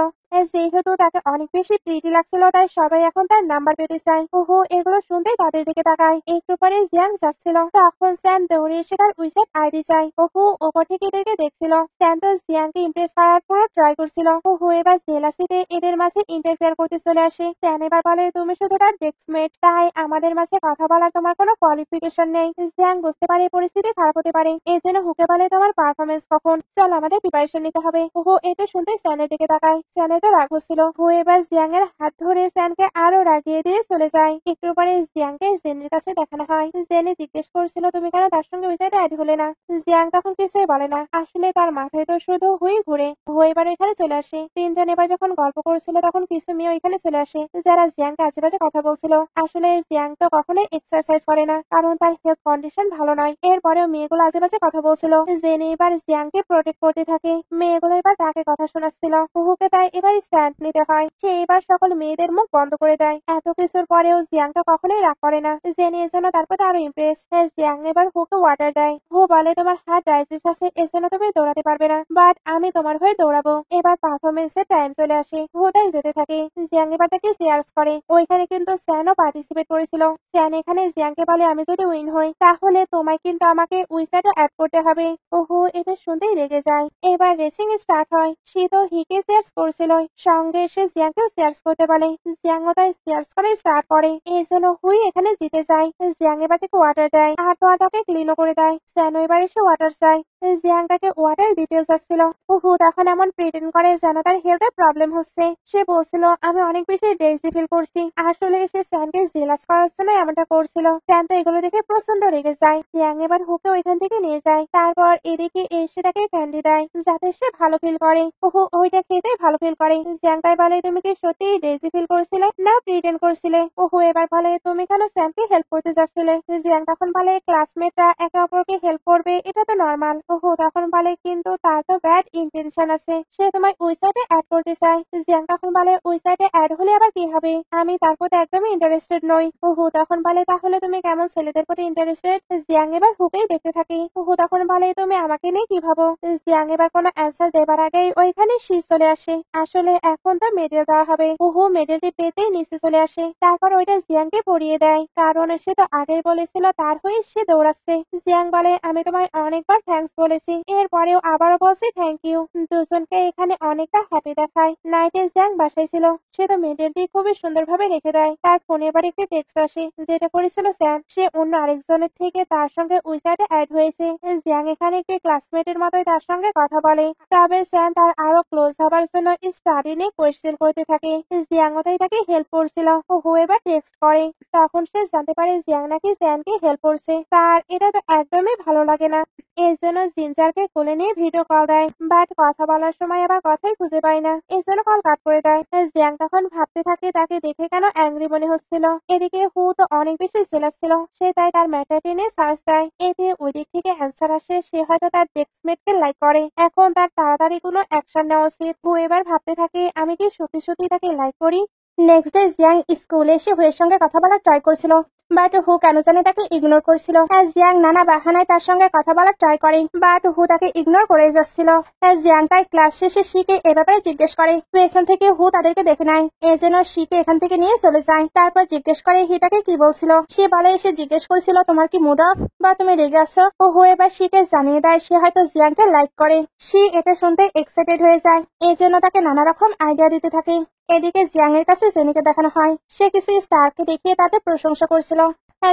যেহেতু তাকে অনেক বেশি প্রিটি লাগছিল তাই সবাই এখন তার নাম্বার পেতে চায়। উহু এগুলো শুনতেই তাদের দিকে তাকায়। একটু পরে জিয়াং যাচ্ছিল, তখন স্যান দৌড়ে এসে তার উইসেট আইডি চায়। উহু ওপর থেকে এদেরকে দেখছিল। স্যান তো জিয়াংকে ইমপ্রেস করার পর ট্রাই করছিল। উহু এবার জেলাসিতে এদের মাঝে ইন্টারফেয়ার করতে চলে আসে। স্যান এবার বলে তুমি শুধু তার ডেস্কমেট, তাই আমাদের মাঝে কথা বলার তোমার কোনো কোয়ালিফিকেশন নেই। জিয়াং বুঝতে পারে পরিস্থিতি খারাপ হতে পারে, এই জন্য হুকে বলে তোমার পারফরমেন্স কখন, চল আমাদের প্রিপারেশন নিতে হবে। উহু এটা শুনতে স্যানের দিকে তাকায়। স্যানের তো রাগ হচ্ছিল। হু এবার জিয়াং এর হাত ধরে স্যানকে আরো রাগিয়ে দিয়ে চলে যায়। একটু পরে জিয়াংকে জেনের কাছে দেখানো হয়। জেনে জিজ্ঞেস করছিল তুমি কেন তার সঙ্গে ওই সাইডে অ্যাড হলে না। জিয়াং তখন কিছুই বলে না, আসলে তার মাথায় তো শুধু হুই ঘুরে। হু এবার এখানে চলে আসে। তিনজন এবার যখন গল্প করছিল তখন কিছু মেয়ে ওইখানে চলে আসে, যারা জিয়াংকে আশেপাশে কথা বলছিল। আসলে জিয়াং তো কখনোই এক্সারসাইজ করে না, কারণ তার হেলথ কন্ডিশন ভালো নয়। এরপরেও মেয়েগুলো আশেপাশে কথা বলছিল। জেনে এবার জিয়াংকে প্রোটেক্ট করতে থাকে। মেয়েগুলো এবার তাকে কথা শোনাচ্ছিল। হুকে তাই এবার স্ট্যান্ড নিতে হয়। সে এবার সকল মেয়েদের মুখ বন্ধ করে দেয়। এত কিছুর পরেও জিয়াংটা কখনোই রাগ করে না। জেনে এর জন্য তার প্রতি আরো ইমপ্রেস। জিয়াং এবার হুকে ওয়াটার দেয়। হু বলে তোমার হার্ট ডায়ালিসিস আছে, এর জন্য তুমি দৌড়াতে পারবে না, বাট আমি তোমার হয়ে দৌড়াবো। এবার পারফরমেন্সের টাইম চলে আসে। হু তাই যেতে থাকে। জিয়াং এবার তাকে চেয়ার্স করে। ওইখানে কিন্তু স্যানও পার্টিসিপেট করেছিল। স্যান এখানে জিয়াংকে বলে আমি যদি উইন হই তাহলে তোমায় কিন্তু আমাকে উইসাইডে অ্যাড করতে হবে। ওহো এটা শুনতেই রেগে যায়। এবার রেসিং স্টার্ট হয়। সে তো হিকে চেয়ার্স করছিল, সঙ্গে এসে জিয়াংকেও চেয়ার্স করতে বলে। জিয়াংও তাই স্টিয়ার্স করে স্টার্ট করে। এই জন্য হুই এখানে জিতে যায়। জিয়াং এবার থেকে ওয়াটার দেয় আর তোয়াটাকে ক্লিনও করে দেয়। স্যানো এবার এসে ওয়াটার চায়। জিয়াং তাকে ওয়াটার দিতেও চাচ্ছিল। হু তখন এমন প্রিটেন্ড করে যেন তার হেলথের প্রবলেম হচ্ছে। সে বলছিল আমি অনেক বেশি ডেজি ফিল করছি। আসলে সে স্যানকে জেলাস করার জন্য এমনটা করছিল। স্যান তো এগুলো দেখে প্রচন্ড রেগে যায়। জিয়াং এবার হুকে ওইখান থেকে নিয়ে যায়। তারপর এদিকে এসে তাকে ক্যান্ডি দেয় যাতে সে ভালো ফিল করে। ওইটা খেতে ভালো ফিল করে। জিয়াং তাই বলে তুমি কি সত্যি ডেজি ফিল করছিলে না প্রিটেন্ড করছিলে? এবার বলে তুমি কেন স্যানকে হেল্প করতে যাচ্ছিলে? জিয়াং তখন বলে ক্লাসমেটরা একে অপরকে হেল্প করবে এটা তো নর্মাল। তখন বলে কিন্তু তার তো ব্যাড ইন্টেনশন আছে, সে তোমায় ওই সাইডে অ্যাড করতে চায়। জিয়াং তখন বলে ওই সাইডে অ্যাড হলে আবার কি হবে, আমি তার প্রতি একদমই ইন্টারেস্টেড নই। তখন বলে তাহলে তুমি কেমন ছেলেদের প্রতি ইন্টারেস্টেড? জিয়াং এবার হুকেই দেখতে থাকে। তখন বলে তুমি আমাকে নিয়ে কি ভাবো? জিয়াং এবার কোনো অ্যান্সার দেবার আগেই ওইখানে শি চলে আসে। আসলে এখন তো মেডেল দেওয়া হবে। মেডেলটি পেতেই নিচে চলে আসে। তারপর ওইটা জিয়াংকে পরিয়ে দেয়, কারণ সে তো আগেই বলেছিল তার হয়ে সে দৌড়াচ্ছে। জিয়াং বলে আমি তোমায় অনেকবার থ্যাঙ্কস বলেছি, এরপরেও আবারও বলছি থ্যাংক ইউ। দুজনকে এখানে অনেকটা হ্যাপি দেখায়। নাইটে জিয়াং বাসায় ছিল, সে তো মেডেলটি খুবই সুন্দরভাবে রেখে দেয়। তার ফোনে এবার একটি টেক্সট আসে যেটা করেছিল স্যান। সে অন্য আরেকজনের থেকে তার সঙ্গে ওই সাইডে অ্যাড হয়েছে। জিয়াং এখানে একটি ক্লাসমেটের মতোই তার সঙ্গে কথা বলে। তবে স্যান তার আরো ক্লোজ হবার জন্য স্টাডি নিয়ে কোয়েশ্চেন করতে থাকে। জিয়াং তাই তাকে হেল্প করছিল। এবার টেক্সট করে। তখন সে জানতে পারে জিয়াং নাকি স্যানকে হেল্প করছে। তার এটা তো একদমই ভালো লাগে না। এর জন্য জিঞ্জারকে কোলে নিয়ে ভিডিও কল দেয়, বাট কথা বলার সময় আবার কথাই খুঁজে পায় না। এর জন্য কল কাট করে দেয়। জিয়াং তখন ভাবতে থাকে তাকে দেখে কেন অ্যাংরি মনে হচ্ছিল। এদিকে হু তো অনেক বেশি জেলাস ছিল, সে তাই তার ম্যাটারটি নিয়ে সার্চ দেয়। এতে ওই দিক থেকে অ্যান্সার আসে সে হয়তো তার ডেস্কমেটকে লাইক করে। এখন তার তাড়াতাড়ি কোনো অ্যাকশন নেওয়া উচিত। হু এবার ভাবতে থাকে আমি কি সত্যি সত্যি তাকে লাইক করি। নেক্সট ডে জিয়াং স্কুলে এসে হুয়ের সঙ্গে কথা বলার ট্রাই করছিল, বাট হু কেন জানে তাকে ইগনোর করছিল। জিয়াং নানা বাহানায় তার সঙ্গে কথা বলার ট্রাই করে, বাট হু তাকে ইগনোর করে যাচ্ছিল। জিয়াং তাই ক্লাস শেষে শিকে এ ব্যাপারে জিজ্ঞেস করে। পেছন থেকে হু তাদেরকে দেখে নেয়, এর জন্য শিকে এখান থেকে নিয়ে চলে যায়। তারপর জিজ্ঞেস করে হি তাকে কি বলছিল। সে বলে সে জিজ্ঞেস করছিল তোমার কি মুড অফ বা তুমি রেগে আসছো। হু এবার শিকে জানিয়ে দেয় সে হয়তো জিয়াংকে লাইক করে। শি এটা শুনতে এক্সাইটেড হয়ে যায়, এর জন্য তাকে নানা রকম আইডিয়া দিতে থাকে। এদিকে জিয়াং এর কাছে জেনিকে দেখানো হয়, সে কিছু স্টারকে দেখিয়ে তাদের প্রশংসা করছিল।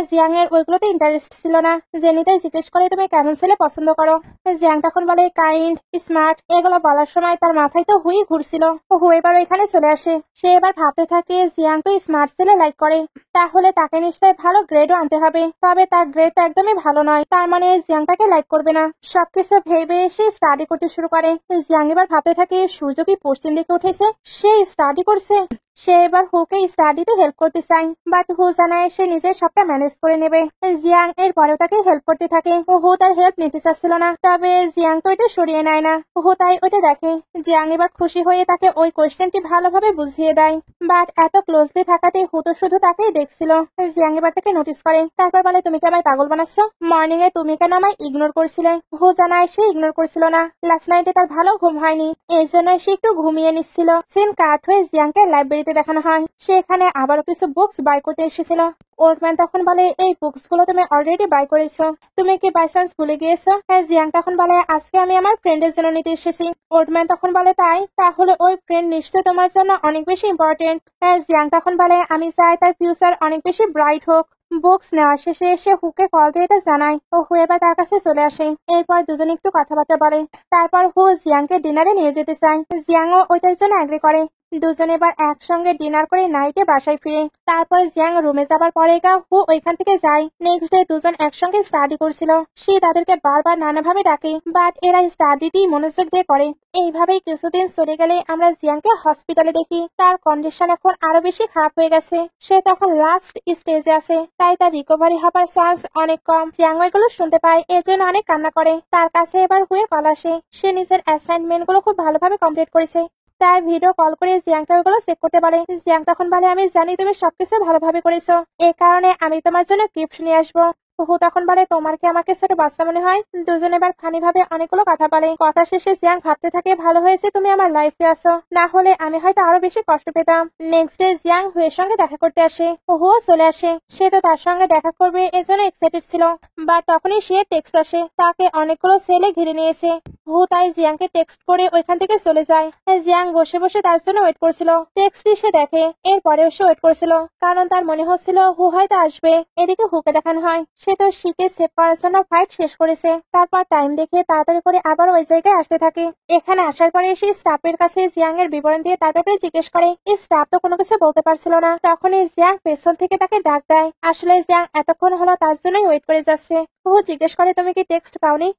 জিয়াং এর ওইগুলোতে ইন্টারেস্ট ছিল না। জেনি তাই জিজ্ঞেস করে তুমি কেমন ছেলে পছন্দ করো। জিয়াং তখন বলে কাইন্ড, স্মার্ট। এগুলো বলার সময় তার মাথায় তো হুই ঘুরছিল। হু এবার এখানে চলে আসে। সে এবার ভাবতে থাকে জিয়াং তো স্মার্ট ছেলে লাইক করে, তাহলে তাকে নিশ্চয়ই ভালো গ্রেডও আনতে হবে। তবে তার গ্রেড তো একদমই ভালো নয়, তার মানে জিয়াং তাকে লাইক করবে না। সবকিছু ভেবে সে স্টাডি করতে শুরু করে। জিয়াং এবার ভাবতে থাকে সূর্য কি পশ্চিম দিকে উঠেছে, সে স্টাডি করছে। সে এবার হুকে স্টাডিতে হেল্প করতে চায়, বাট হু জানায় সে নিজে সবটা ম্যানেজ করে নেবে। জিয়াং এর পরেও তাকে হেল্প করতে থাকে। হু তার হেল্প নিতে চাচ্ছিল না, তবে জিয়াং তো এটা সরিয়ে নেয় না। হু তাই ওটা দেখে। জিয়াং এবার খুশি হয়ে তাকে ওই কোয়েশ্চেনটি ভালোভাবে বুঝিয়ে দেয়, বাট এত ক্লোজলি থাকাতে হু তো শুধু তাকেই দেখছিল। জিয়াং এবার তাকে নোটিস করে। তারপর বলে তুমি কি আমায় পাগল বানাচ্ছ, মর্নিং এ তুমি কেন আমায় ইগনোর করছিলে। হু জানায় সে ইগনোর করছিল না, লাস্ট নাইটে তার ভালো ঘুম হয়নি, এই জন্য সে একটু ঘুমিয়ে নিচ্ছিল। সিন কাট হয়ে জিয়াংকে লাইব্রেরিতে দেখানো হয়, সে এখানে আবারও কিছু বুকস বাই করতে এসেছিল। ওল্ডম্যান তখন বলে এই বুকস গুলো তুমি অলরেডি বাই করেছো, তুমি কি বাই চান্স ভুলে গিয়েছো। জিয়াং তখন বলে আজকে আমি আমার ফ্রেন্ডের জন্য নিতে এসেছি। ওল্ডম্যান তখন বলে তাই, তাহলে ওই ফ্রেন্ড নিশ্চয় তোমার জন্য অনেক বেশি ইম্পর্টেন্ট। জিয়াং তখন বলে আমি চাই তার ফিউচার অনেক বেশি ব্রাইট হোক। বুকস নেওয়া শেষে এসে হুকে কল দিয়ে এটা জানায়। হু এবার তার কাছে চলে আসে। এরপর দুজনে একটু কথাবার্তা বলে। তারপর হু জিয়াংকে ডিনারে নিয়ে যেতে চায়। জিয়াংও ওইটার জন্য এগ্রি করে। দুজনে এবার একসঙ্গে ডিনার করে নাইটে বাসায় ফিরে। তারপর জিয়াং রুমে যাবার পরে হু ওইখান থেকে যায়। নেক্সট ডে দুজন একসঙ্গে স্টাডি করছিল। সে তাদেরকে বারবার নানাভাবে ডাকে, বাট এরা স্টাডিটি মনোযোগ দিয়ে করে। এইভাবেই কিছুদিন চলে গেলে আমরা জিয়াংকে হসপিটালে দেখি। তার কন্ডিশন এখন আরো বেশি খারাপ হয়ে গেছে, সে তখন লাস্ট স্টেজে আছে, তাই তার রিকভারি হবার চান্স অনেক কম। জিয়াং এগুলো শুনতে পায়, এর জন্য অনেক কান্না করে। তার কাছে এবার হুয়ের কল আসে। সে নিজের অ্যাসাইনমেন্ট গুলো খুব ভালোভাবে কমপ্লিট করেছে, তাই ভিডিও কল করে জিয়াংকে ওগুলো চেক করতে বলে। জিয়াং তখন বলে আমি জানি তুমি সবকিছু ভালোভাবে করেছো, এ কারণে আমি তোমার জন্য গিফট নিয়ে আসবো। হু তখন বলে, তোমার কি আমাকে ছোট বাচ্চা মনে হয়? দুজন এবার ফানি ভাবে অনেকগুলো কথা বলে। কথা শেষে জিয়াং ভাবতে থাকে, ভালো হয়েছে তুমি আমার লাইফে আসো, না হলে আমি হয়তো আরো বেশি কষ্ট পেতাম। নেক্সট ডে জিয়াং হুয়ের সঙ্গে দেখা করতে আসে। হুও চলে আসে। সে তো তার সঙ্গে দেখা করবে এজন্য এক্সাইটেড ছিল, বা তখনই সে টেক্সট আসে, তাকে অনেকগুলো ছেলে ঘিরে নিয়েছে। হু তাই জিয়াংকে টেক্সট করে ওইখান থেকে চলে যায়। জিয়াং বসে বসে তার জন্য ওয়েট করছিল। টেক্সটটি সে দেখে, এরপরেও সে ওয়েট করছিল, কারণ তার মনে হচ্ছিল হু হয়তো আসবে। এদিকে হুকে দেখানো হয় সে তো শিকে সেভ করার জন্য ফাইট শেষ করেছে। তারপর টাইম দেখে তাড়াতাড়ি করে আবার ওই জায়গায় আসতে থাকে। এখানে আসার পরে সে স্টাফের কাছে জিয়াং এর বিবরণ দিয়ে তার ব্যাপারে জিজ্ঞেস করে। এই স্টাফ তো কোনো কিছু বলতে পারছিল না। তখনই জিয়াং পেছন থেকে তাকে ডাক দেয়। আসলে জিয়াং এতক্ষণ হলো তার জন্যই ওয়েট করে যাচ্ছে। হু জিজ্ঞেস করে, তুমি কি টেক্সট পাওনি?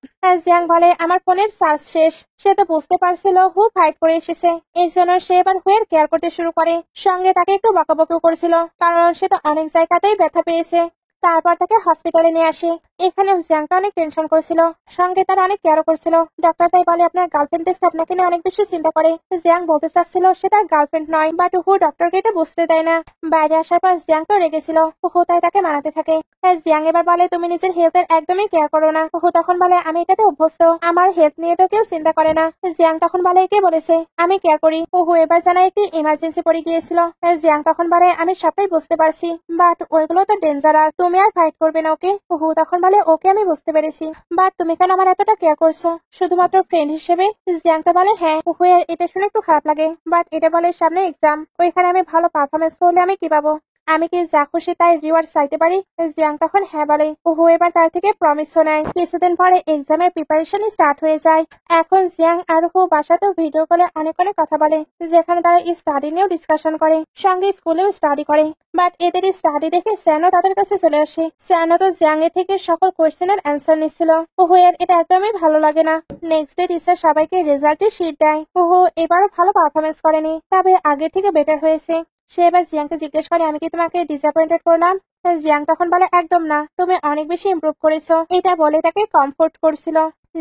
জিয়াং বলে, আমার ফোনের চার্জ শেষ। সে তো বুঝতে পারছিল হু ফাইট করে এসেছে, এই জন্য সে এবার হুয়ের কেয়ার করতে শুরু করে। সঙ্গে তাকে একটু বকাবকিও করেছিল, কারণ সে তো অনেক জায়গাতেই ব্যথা পেয়েছে। তারপর তাকে হসপিটালে নিয়ে আসে। এখানে জিয়াংকে অনেক টেনশন করছিল, সঙ্গে তার অনেক কেয়ারও করছিল। ডক্টর তাই বলে, আপনার গার্লফ্রেন্ড দেখছে আপনাকে নিয়ে অনেক বেশি চিন্তা করে। জিয়াং বলতে চাচ্ছিল সে তার গার্লফ্রেন্ড নয়, বাট হু ডক্টরকে এটা বুঝতে দেয় না। বাইরে আসার পর জিয়াং তো রেগেছিল। হু তাই তাকে মানাতে থাকে। জিয়াং এবার বলে, তুমি নিজের হেলথের একদমই কেয়ার করো না। হু তখন বলে, আমি এটাতে অভ্যস্ত, আমার হেলথ নিয়ে তো কেউ চিন্তা করে না। জিয়াং তখন বলে, কে বলেছে আমি কেয়ার করি? হু এবার জানায় একটি ইমার্জেন্সি পড়ে গিয়েছিল। জিয়াং তখন বলে, আমি সবটাই বুঝতে পারছি, বাট ওইগুলো তো ডেঞ্জারাস, তুমি আর ফাইট করবে না ওকে? হু তখন বলে, ওকে আমি বুঝতে পেরেছি, বাট তুমি কেন আমার এতটা কেয়ার করছো? শুধুমাত্র ফ্রেন্ড হিসেবে? জিয়াং তো বলে, হ্যাঁ। হু এর এটা শুনে একটু খারাপ লাগে, বাট এটা বলে সামনে এক্সাম, ওইখানে আমি ভালো পারফরমেন্স করলে আমি কি পাবো? আমি কি যা খুশি তাই রিওয়ার্ড চাইতে পারি? জিয়াং তখন হ্যাঁ বলে। হু এবার তার থেকে প্রমিসও নেয়। কিছুদিন পরে এক্সামের প্রিপারেশন স্টার্ট হয়ে যায়। এখন জিয়াং আর হু বাসাতেও ভিডিও কলে অনেক অনেক কথা বলে, যেখানে তারা স্টাডি নিয়েও ডিসকাশন করে, সঙ্গে স্কুলেও স্টাডি করে। বাট এদের স্টাডি দেখে স্যানও তাদের কাছে চলে আসে। স্যানও তো জিয়াং এর থেকে সকল কোয়েশ্চেনের অ্যান্সার নিচ্ছিল। হু এর এটা একদমই ভালো লাগে না। নেক্সট ডে টিচার সবাইকে রেজাল্টের শিট দেয়। হু এবারও ভালো পারফরমেন্স করেনি, তবে আগের থেকে বেটার হয়েছে। সে এবার জিয়াংকে জিজ্ঞেস করে, আমি কি তোমাকে ডিসঅ্যাপয়েন্টেড করলাম? জিয়াং তখন বলে, একদম না, তুমি অনেক বেশি ইমপ্রুভ করেছো। এটা বলে তাকে কমফোর্ট করছিল।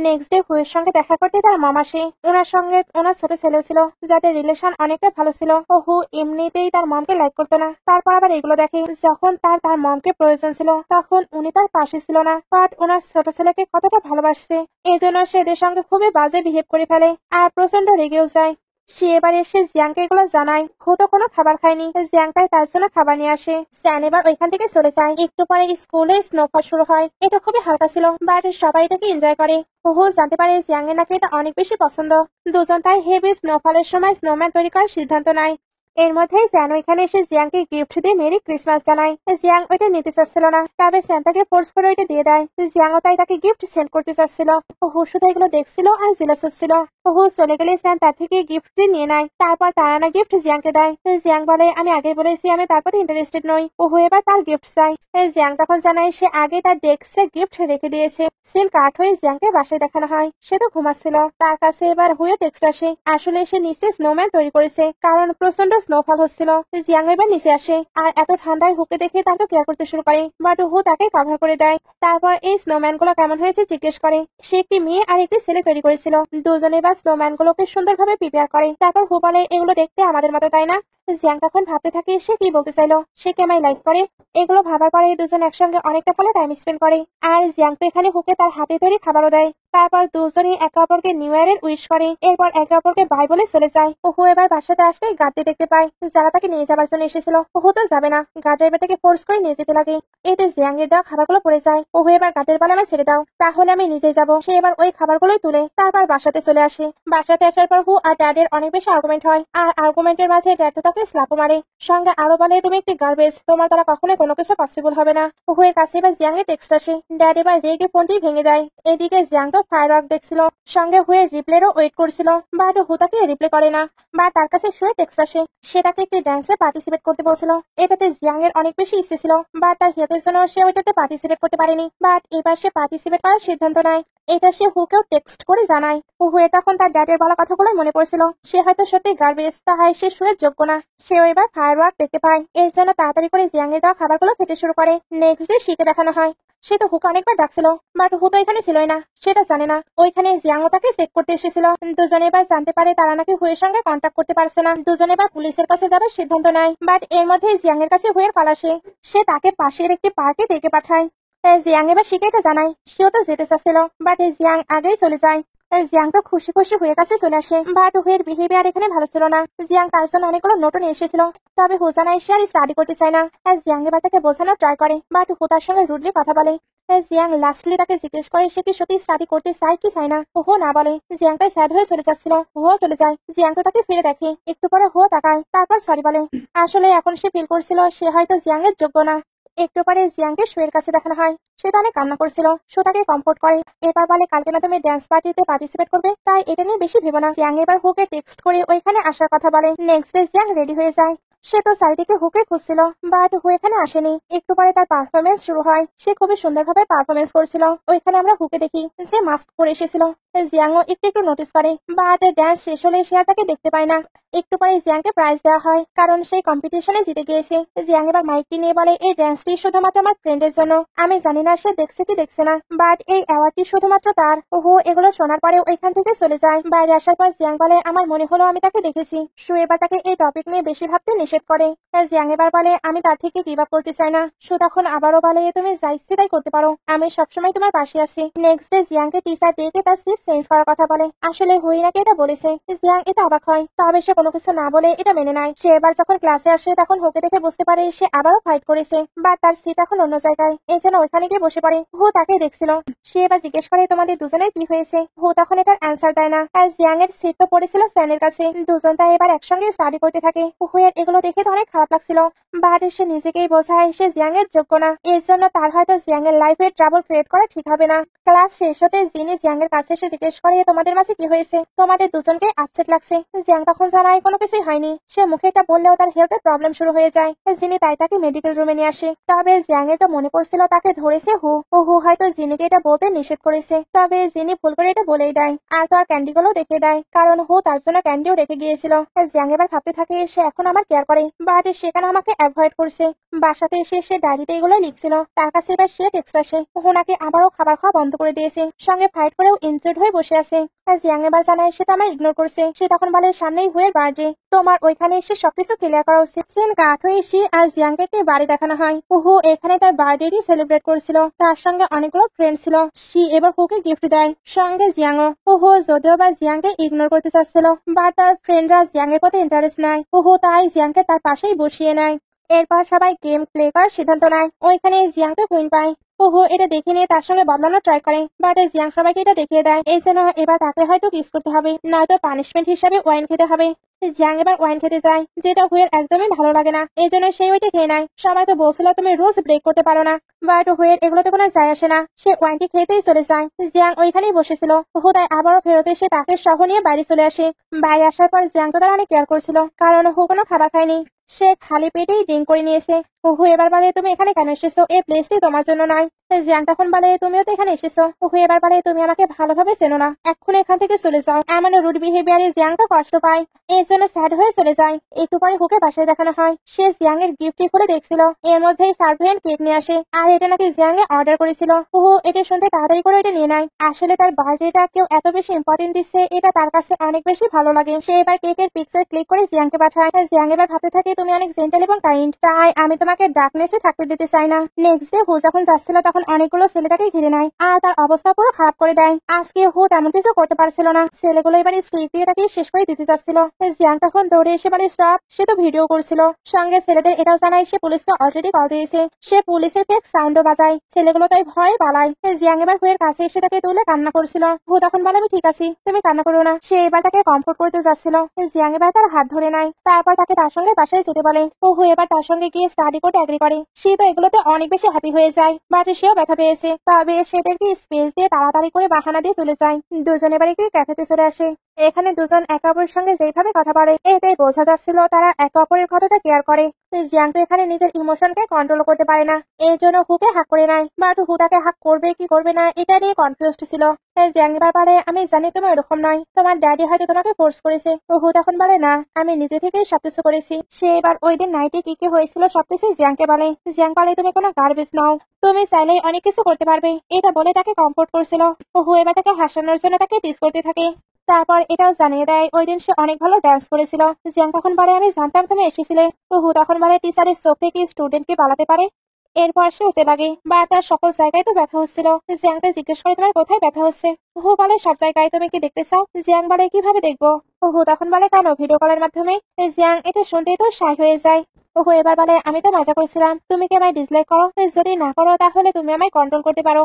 নেক্সট ডে হুয়ের সঙ্গে দেখা করতে তার মম আসে। ওনার সঙ্গে ওনার ছোট ছেলেও ছিল, যাদের রিলেশন অনেকটা ভালো ছিল। হু এমনিতেই তার মমকে লাইক করতো না, তারপর আবার এগুলো দেখে। যখন তার মমকে প্রয়োজন ছিল তখন উনি তার পাশে ছিল না, বাট ওনার ছোট ছেলেকে কতটা ভালোবাসছে, এই জন্য সে এদের সঙ্গে খুবই বাজে বিহেভ করে ফেলে, আর প্রচন্ড রেগেও যায়। সে এবার এসে জিয়াংকে এগুলো জানায়। হু তো কোনো খাবার খায়নি, জিয়াং তাই তার জন্য খাবার নিয়ে আসে। স্যান এবার ওইখান থেকে চলে যায়। একটু পরে স্কুলে স্নোফল শুরু হয়। এটা খুবই হালকা ছিল, বাট সবাই এটাকে এনজয় করে। হু জানতে পারে জিয়াং এর নাকি এটা অনেক বেশি পছন্দ। দুজন তাই হেভি স্নোফলের সময় স্নোম্যান তৈরি করার সিদ্ধান্ত নেয়। এর মধ্যেই স্যান ওইখানে এসে জিয়াংকে গিফট দিয়ে মেরি ক্রিসমাস জানায়। জিয়াং ওইটা নিতে চাচ্ছিল না, তবে স্যান তাকে ফোর্স করে ওইটা দিয়ে দেয়। জিয়াংও তাই তাকে গিফট সেন্ড করতে চাচ্ছিল। হু শুধু এগুলো দেখছিল আর জেলাস হচ্ছিল। হু চলে গেলে স্যান তার থেকে গিফটটি নিয়ে নেয়। তারপর তার আনা গিফট জিয়াংকে দেয়। জিয়াং বলে, আমি আগে বলেছি আমি তার প্রতি ইন্টারেস্টেড নই। হু এবার তার গিফট চাই। জিয়াং তখন জানায় সে আগে তার ডেস্কে গিফট রেখে দিয়েছে। সিল কাট হয়ে জিয়াংকে বাসায় দেখানো হয়। সে তো ঘুমাচ্ছিল। তার কাছে এবার হুয়ে টেক্সট আসে। আসলে সে নিচে স্নোম্যান তৈরি করেছে, কারণ প্রচন্ড স্নোফল হচ্ছিল। জিয়াং এবার নিচে আসে, আর এত ঠান্ডায় হুকে দেখে তার তো কেয়ার করতে শুরু করে, বাট হু তাকে কভার করে দেয়। তারপর এই স্নোম্যান গুলো কেমন হয়েছে জিজ্ঞেস করে। সে একটি মেয়ে আর একটি ছেলে তৈরি করেছিল। দুজনে বা স্নোম্যান গুলোকে সুন্দরভাবে প্রিপেয়ার করে। তারপর হু বলে, এগুলো দেখতে আমাদের মতো, তাই না? জিয়াং তখন ভাবতে থাকে সে কি বলতে চাইলো, সে কে আমায় লাইক করে। এগুলো ভাবার পরে দুজন একসঙ্গে অনেকটা ভালো টাইম স্পেন্ড করে। আর জিয়াং তো এখানে হুকে তার হাতে তৈরি খাবারও দেয়। তারপর দুজনই একে অপরকে নিউ ইয়ারের উইশ করে। এরপর একে অপরকে বাই বলে চলে যায়। হু এবার বাসাতে আসতে গার্ডে দেখতে পায়, যারা তাকে নিয়ে যাবার জন্য এসেছিল। হু তো যাবে না, গার্ড ড্রাইভার তাকে ফোর্স করে নিয়ে যেতে লাগে। এতে জিয়াং এর দেওয়া খাবারগুলো পড়ে যায়। হু এবার গার্ডের বলে, আমায় ছেড়ে দাও, তাহলে আমি নিজেই যাবো। সে এবার ওই খাবারগুলোই তুলে তারপর বাসাতে চলে আসে। বাসাতে আসার পর হু আর ড্যাডের অনেক বেশি আর্গুমেন্ট হয়, আর আর্গুমেন্টের মাঝে ড্যাড তো তাকে স্ল্যাপও মারে। সঙ্গে আরো বলে, তুমি একটি গার্বেজ, তোমার দ্বারা কখনোই কোনো কিছু পসিবল হবে না। হু এর কাছে এবার জিয়াং এর টেক্সট আসে। ড্যাড এবার রেগে ফোনটি ভেঙে দেয়। এদিকে জিয়াং তো ফায়ারওয়ার্ক দেখছিল, সঙ্গে হুয়ের রিপ্লেরও ওয়েট করছিল, বাট হু তাকে রিপ্লে করে না। বা তার কাছে শুয়ে টেক্সট আসে, সে তাকে একটি ড্যান্সে পার্টিসিপেট করতে বলছিল। এটাতে জিয়াং এর অনেক বেশি ইচ্ছে ছিল, বাট তার হেলথের জন্য সে ওইটাতে পার্টিসিপেট করতে পারেনি। বাট এবার সে পার্টিসিপেট করার সিদ্ধান্ত নেয়। এটা সে হুকেও টেক্সট করে জানায়। হু তখন তার ড্যাডের বলা কথাগুলো মনে পড়ছিল। সে হয়তো সত্যি গার্বেজ, তাই সে শুয়ে যোগ্য না। সেও এবার ফায়ারওয়ার্ক দেখতে পায়। এর জন্য তাড়াতাড়ি করে জিয়াং এর দেওয়া খাবারগুলো খেতে শুরু করে। নেক্সট ডে শিখে দেখানো হয়। সে তো হুকে অনেকবার ডাকছিল, বাট হু তো এখানে ছিলই না, সেটা জানে না। ওইখানে জিয়াংও তাকে চেক করতে এসেছিল। দুজনে এবার জানতে পারে তারা নাকি হুয়ের সঙ্গে কন্ট্যাক্ট করতে পারছে না। দুজনে এবার পুলিশের কাছে যাবার সিদ্ধান্ত নেয়। বাট এর মধ্যে জিয়াং এর কাছে হুয়ের কল আসে। সে তাকে পাশের একটি পার্কে ডেকে পাঠায়। জিয়াং এবার শিখে এটা জানায় সেও তো যেতে চাচ্ছিল, বাট জিয়াং আগেই চলে যায়। জিয়াং তো খুশি খুশি হুয়ের কাছে চলে আসে, বাট হুয়ের বিহেভিয়ার এখানে ভালো ছিল না। জিয়াং তার জন্য অনেকগুলো নোট নিয়ে এসেছিল, তবে হুজানা এসে আর স্টাডি করতে চায় না। জিয়াং এবার তাকে বোঝানোর ট্রাই করে, বাট হু তার সঙ্গে রুডলি কথা বলে। জিয়াং লাস্টলি তাকে জিজ্ঞেস করে সে কি সত্যি স্টাডি করতে চায় কি চায় না। হো না বলে। জিয়াং তাই স্যাড হয়ে চলে যাচ্ছিল, হো চলে যায়। জিয়াং তো তাকে ফিরে দেখে, একটু পরে হো তাকায়, তারপর সরি বলে। আসলে এখন সে ফিল করছিল সে হয়তো জিয়াং এর যোগ্য না। একটু পরে জিয়াংকে শুয়ের কাছে দেখানো হয়, সে তো অনেক কান্না করছিল। সো তাকে কমফোর্ট করে, এবার বলে কালকে না তুমি ড্যান্স পার্টিতে পার্টিসিপেট করবে, তাই এটা নিয়ে বেশি ভেবো না। জিয়াং এবার হুকে টেক্সট করে ওইখানে আসার কথা বলে। নেক্সট ডে জিয়াং রেডি হয়ে যায়। সে তো চারিদিকে হুকে খুঁজছিল, বাট হু এখানে আসেনি। একটু পরে তার পারফরমেন্স শুরু হয়, সে খুবই সুন্দরভাবে পারফরমেন্স করছিল। ওইখানে আমরা হুকে দেখি যে মাস্ক পরে এসেছিল। জিয়াংও একটু একটু নোটিস করে, বাট ড্যান্স শেষ হলে সে আর তাকে দেখতে পায় না। একটু পরে জিয়াংকে প্রাইজ দেওয়া হয়, কারণ সেই কম্পিটিশনে জিতে গিয়েছে। জিয়াং এবার মাইকটি নিয়ে বলে এই ড্যান্সটি শুধুমাত্র আমার ফ্রেন্ডের জন্য। আমি জানি না সে দেখছে কি দেখছে না, বাট এই অ্যাওয়ার্ডটি শুধুমাত্র তার। হু এগুলো শোনার পরে ওইখান থেকে চলে যায়। বাইরে আসার পর জিয়াং বলে আমার মনে হলো আমি তাকে দেখেছি। সু এবার তাকে এই টপিক নিয়ে বেশি ভাবতে নিষেধ করে। জিয়াং এবার বলে আমি তার থেকে গিভ আপ করতে চাই না। সু তখন আবারও বলে তুমি যা ইচ্ছে তাই করতে পারো, আমি সবসময় তোমার পাশে আছি। নেক্সট ডে জিয়াংকে টিচার ডেকে তার সিট চেঞ্জ করার কথা বলে। আসলে হুই নাকি এটা বলেছে। জিয়াং এটা অবাক হয়, তবে সে কোনো কিছু না বলে এটা মেনে নেয়। সে এবার যখন ক্লাসে আসে তখন হুকে দেখে বুঝতে পারে সে আবারও ফাইট করেছে, বাট তার সিট এখন অন্য জায়গায়। এই জন্য ওইখানে গিয়ে বসে পড়ে। হু তাকে দেখছিল। সে এবার জিজ্ঞেস করে তোমাদের দুজনের কি হয়েছে। হু তখন এটার অ্যান্সার দেয় না, আর জিয়াং এর সিট তো পড়েছিল স্যানের কাছে। দুজন তাই এবার একসঙ্গে স্টাডি করতে থাকে। হুয়ের এগুলো দেখে তো অনেক খারাপ লাগছিল, বাট সে নিজেকেই বোঝায় সে জিয়াং এর যোগ্য না। এর জন্য তার হয়তো জিয়াং এর লাইফে ট্রাবল ক্রিয়েট করা ঠিক হবে না। ক্লাস শেষ হতে জিনি জিয়াং এর কাছে এসে জিজ্ঞেস করে তোমাদের মাঝে কি হয়েছে, তোমাদের দুজনকে আপসেট লাগছে। জিয়াং তখন জানায় কোনো কিছুই হয়নি। সে মুখে এটা বললেও তার হেলথে প্রবলেম শুরু হয়ে যায়। জিনি তাই তাকে মেডিকেল রুমে নিয়ে আসে। তবে জিয়াং এর তো মনে পড়ছিল তাকে ধরেছে হু। হু হয়তো জিনিকে এটা বলতে নিষেধ করেছে, তবে জিনি ভুল করে এটা বলেই দেয়। আর তো আর ক্যান্ডি গুলো রেখে দেয়, কারণ হু তার জন্য ক্যান্ডিও রেখে গিয়েছিল। জিয়াং এবার ভাবতে থাকে সে এখন আমার কেয়ার করে, বাট সেখানে আমাকে অ্যাভয়েড করছে। বাসাতে এসে সে ডায়েরিতে এগুলো লিখছিল। তার কাছে এবার সে টেক্সট আসে হু নাকি আবারও খাবার খাওয়া বন্ধ করে দিয়েছে, সঙ্গে ফাইট করেও ইনজুর্ড হয়ে বসে আছে। জিয়াং এবার জানায় সে তো আমায় ইগনোর করছে। সে তখন বলে সামনেই হুয়ের বার্থডে, তোমার ওইখানে এসে সবকিছু ক্লিয়ার করা উচিত। সিন কাট হয়ে এসে আর জিয়াংকে একটি বাড়ি দেখানো হয়। হু এখানে তার বার্থডে সেলিব্রেট করছিল, তার সঙ্গে অনেকগুলো ফ্রেন্ড ছিল। সি এবার হুকে গিফট দেয়, সঙ্গে জিয়াংও। হু যদিও বা জিয়াংকে ইগনোর করতে চাচ্ছিল, বা তার ফ্রেন্ডরা জিয়াং এর প্রতি ইন্টারেস্ট নেয়। হু তাই জিয়াংকে তার পাশেই বসিয়ে নেয়। এরপর সবাই গেম প্লে করার সিদ্ধান্ত নেয়। ওইখানে জিয়াংকে কুইন পায়। হু এটা দেখে নিয়ে তার সঙ্গে বদলানোর ট্রাই করে, বাট জিয়াং সবাইকে এটা দেখিয়ে দেয়। এই জন্য এবার তাকে হয়তো কিস করতে হবে, নয়তো পানিশমেন্ট হিসাবে ওয়াইন খেতে হবে। জিয়াং এবার ওয়াইন খেতে যায়, যেটা হুয়ের একদমই ভালো লাগে না। এই জন্য সেই ওইটা খেয়ে নেয়। সবাই তো বলছিল তুমি রোজ ব্রেক করতে পারো না, বাট হুয়ের এগুলোতে কোনো যায় আসে না। সে ওয়াইনটি খেতেই চলে যায়। জিয়াং ওইখানেই বসেছিল। হু তাই আবারও ফেরত এসে তাকে সহ নিয়ে বাড়ি চলে আসে। বাইরে আসার পর জিয়াং তো তার অনেক কেয়ার করছিল, কারণ হু কোনো খাবার খায়নি। সে খালি পেটেই ড্রিঙ্ক করে নিয়েছে। হু এবার বলে তুমি এখানে কেন এসেছো, এই প্লেসটি তোমার জন্য নয়। জিয়াং তখন বলে তুমিও তো এখানে এসেছো। হু এবার বলে তুমি আমাকে ভালোভাবে চেনো না, এখন এখান থেকে চলে যাও। এমন রুড বিহেভিয়ারে জিয়াং তো কষ্ট পায়, এই জন্য স্যাড হয়ে চলে যায়। একটু পরে হুকে বাসায় দেখানো হয়। সে জিয়াং এর গিফটটি খুলে দেখছিল, এর মধ্যেই সার্ভেন্ট কেক নিয়ে আসে, আর এটা নাকি জিয়াং এ অর্ডার করেছিল। হু এটা শুনতে তাড়াতাড়ি করে এটা নিয়ে নেয়। আসলে তার বার্থডেটা কেউ এত বেশি ইম্পর্টেন্ট দিচ্ছে, এটা তার কাছে অনেক বেশি ভালো লাগে। সে এবার কেকের পিকচার ক্লিক করে জিয়াংকে পাঠায়। জিয়াং এবার ভাবতে থাকে তুমি অনেক জেন্টাল এবং কাইন্ড, তাই আমি তোমাকে ডার্কনেসে থাকতে দিতে চাই না। নেক্সট ডে হু যখন যাচ্ছিল তখন অনেকগুলো ছেলে তাকে ঘিরে নেয়, আর তার অবস্থা পুরো খারাপ করে দেয়। আজকে হু তেমন কিছু করতে পারছিল না। ছেলেগুলো এবার স্টিক দিয়ে তাকে শেষ করে দিতে চাচ্ছিল। জিয়াং তখন দৌড়ে এসে বলে স্টপ, সে তো ভিডিও করছিল। সঙ্গে ছেলেদের এটাও জানায় সে পুলিশকে অলরেডি কল দিয়েছে। সে পুলিশের ফেক সাউন্ডও বাজায়। ছেলেগুলো তাই ভয় পালায়। জিয়াং এবার হুয়ের কাছে এসে তাকে তুলে কান্না করছিল। হু তখন বলে আমি ঠিক আছি, তুমি কান্না করো না। সে এবার তাকে কমফোর্ট করতে যাচ্ছিল। জিয়াং এবার তার হাত ধরে নেয়, তারপর তাকে তার সঙ্গে বাসায় যেতে বলে। হু এবার তার সঙ্গে গিয়ে স্টাডি করতে এগ্রি করে। সে তো এগুলোতে অনেক বেশি হ্যাপি হয়ে যায়, বাট সেও ব্যথা পেয়েছে। তবে সেদেরকে স্পেস দিয়ে তাড়াতাড়ি করে বাহানা দিয়ে চলে যায়। দুজনে এবার একটি ক্যাফেতে চলে আসে। এখানে দুজন একে অপরের সঙ্গে যেভাবে কথা বলে, এতে বোঝা যাচ্ছিল তারা একে অপরের কতটা কেয়ার করে। জিয়াং তো এখানে নিজের ইমোশনকে কন্ট্রোল করতে পারে না, এই জন্য হুকে হাক করে নেয়। বাট হু তাকে হাক করবে কি করবে না এটা নিয়ে কনফিউজড ছিল। জিয়াং এবার বলে আমি জানি তুমি এরকম নয়, তোমার ড্যাডি হয়তো তোমাকে ফোর্স করেছে। হু তখন বলে না, আমি নিজে থেকেই সবকিছু করেছি। সে এবার ওই দিন নাইটে কি কি হয়েছিল সবকিছু জিয়াংকে বলে। জিয়াং বলে তুমি কোনো গার্বেজ নাও, তুমি চাইলেই অনেক কিছু করতে পারবে, এটা বলে তাকে কমফোর্ট করছিল। হু এবার তাকে হাসানোর জন্য তাকে টিস করতে থাকে। তারপর এটাও জানিয়ে দেয় ওই দিন সে অনেক ভালো ডান্স করেছিল। জিয়াং তখন বলে আমি জানতাম তুমি এসেছিলে। হু তখন বলে টিচারের চোখ থেকে স্টুডেন্টকে পালাতে পারে, এরপর সে উঠতে লাগে, বা তার সকল জায়গায় তো ব্যথা হচ্ছিল। জিয়াংকে জিজ্ঞেস করে তোমার কোথায় ব্যথা হচ্ছে? হু বলে সব জায়গায়। তুমি কি দেখতে চাও? জিয়াং বলে কিভাবে দেখবো? হু তখন বলে কেন, ভিডিও কলের মাধ্যমে? জিয়াং এটা শুনতেই তো সাই হয়ে যায়। ওহো এবার বলে আমি তো মজা করছিলাম, তুমি কি আমায় ডিসলাইক করো? যদি না করো তাহলে তুমি আমায় কন্ট্রোল করতে পারো।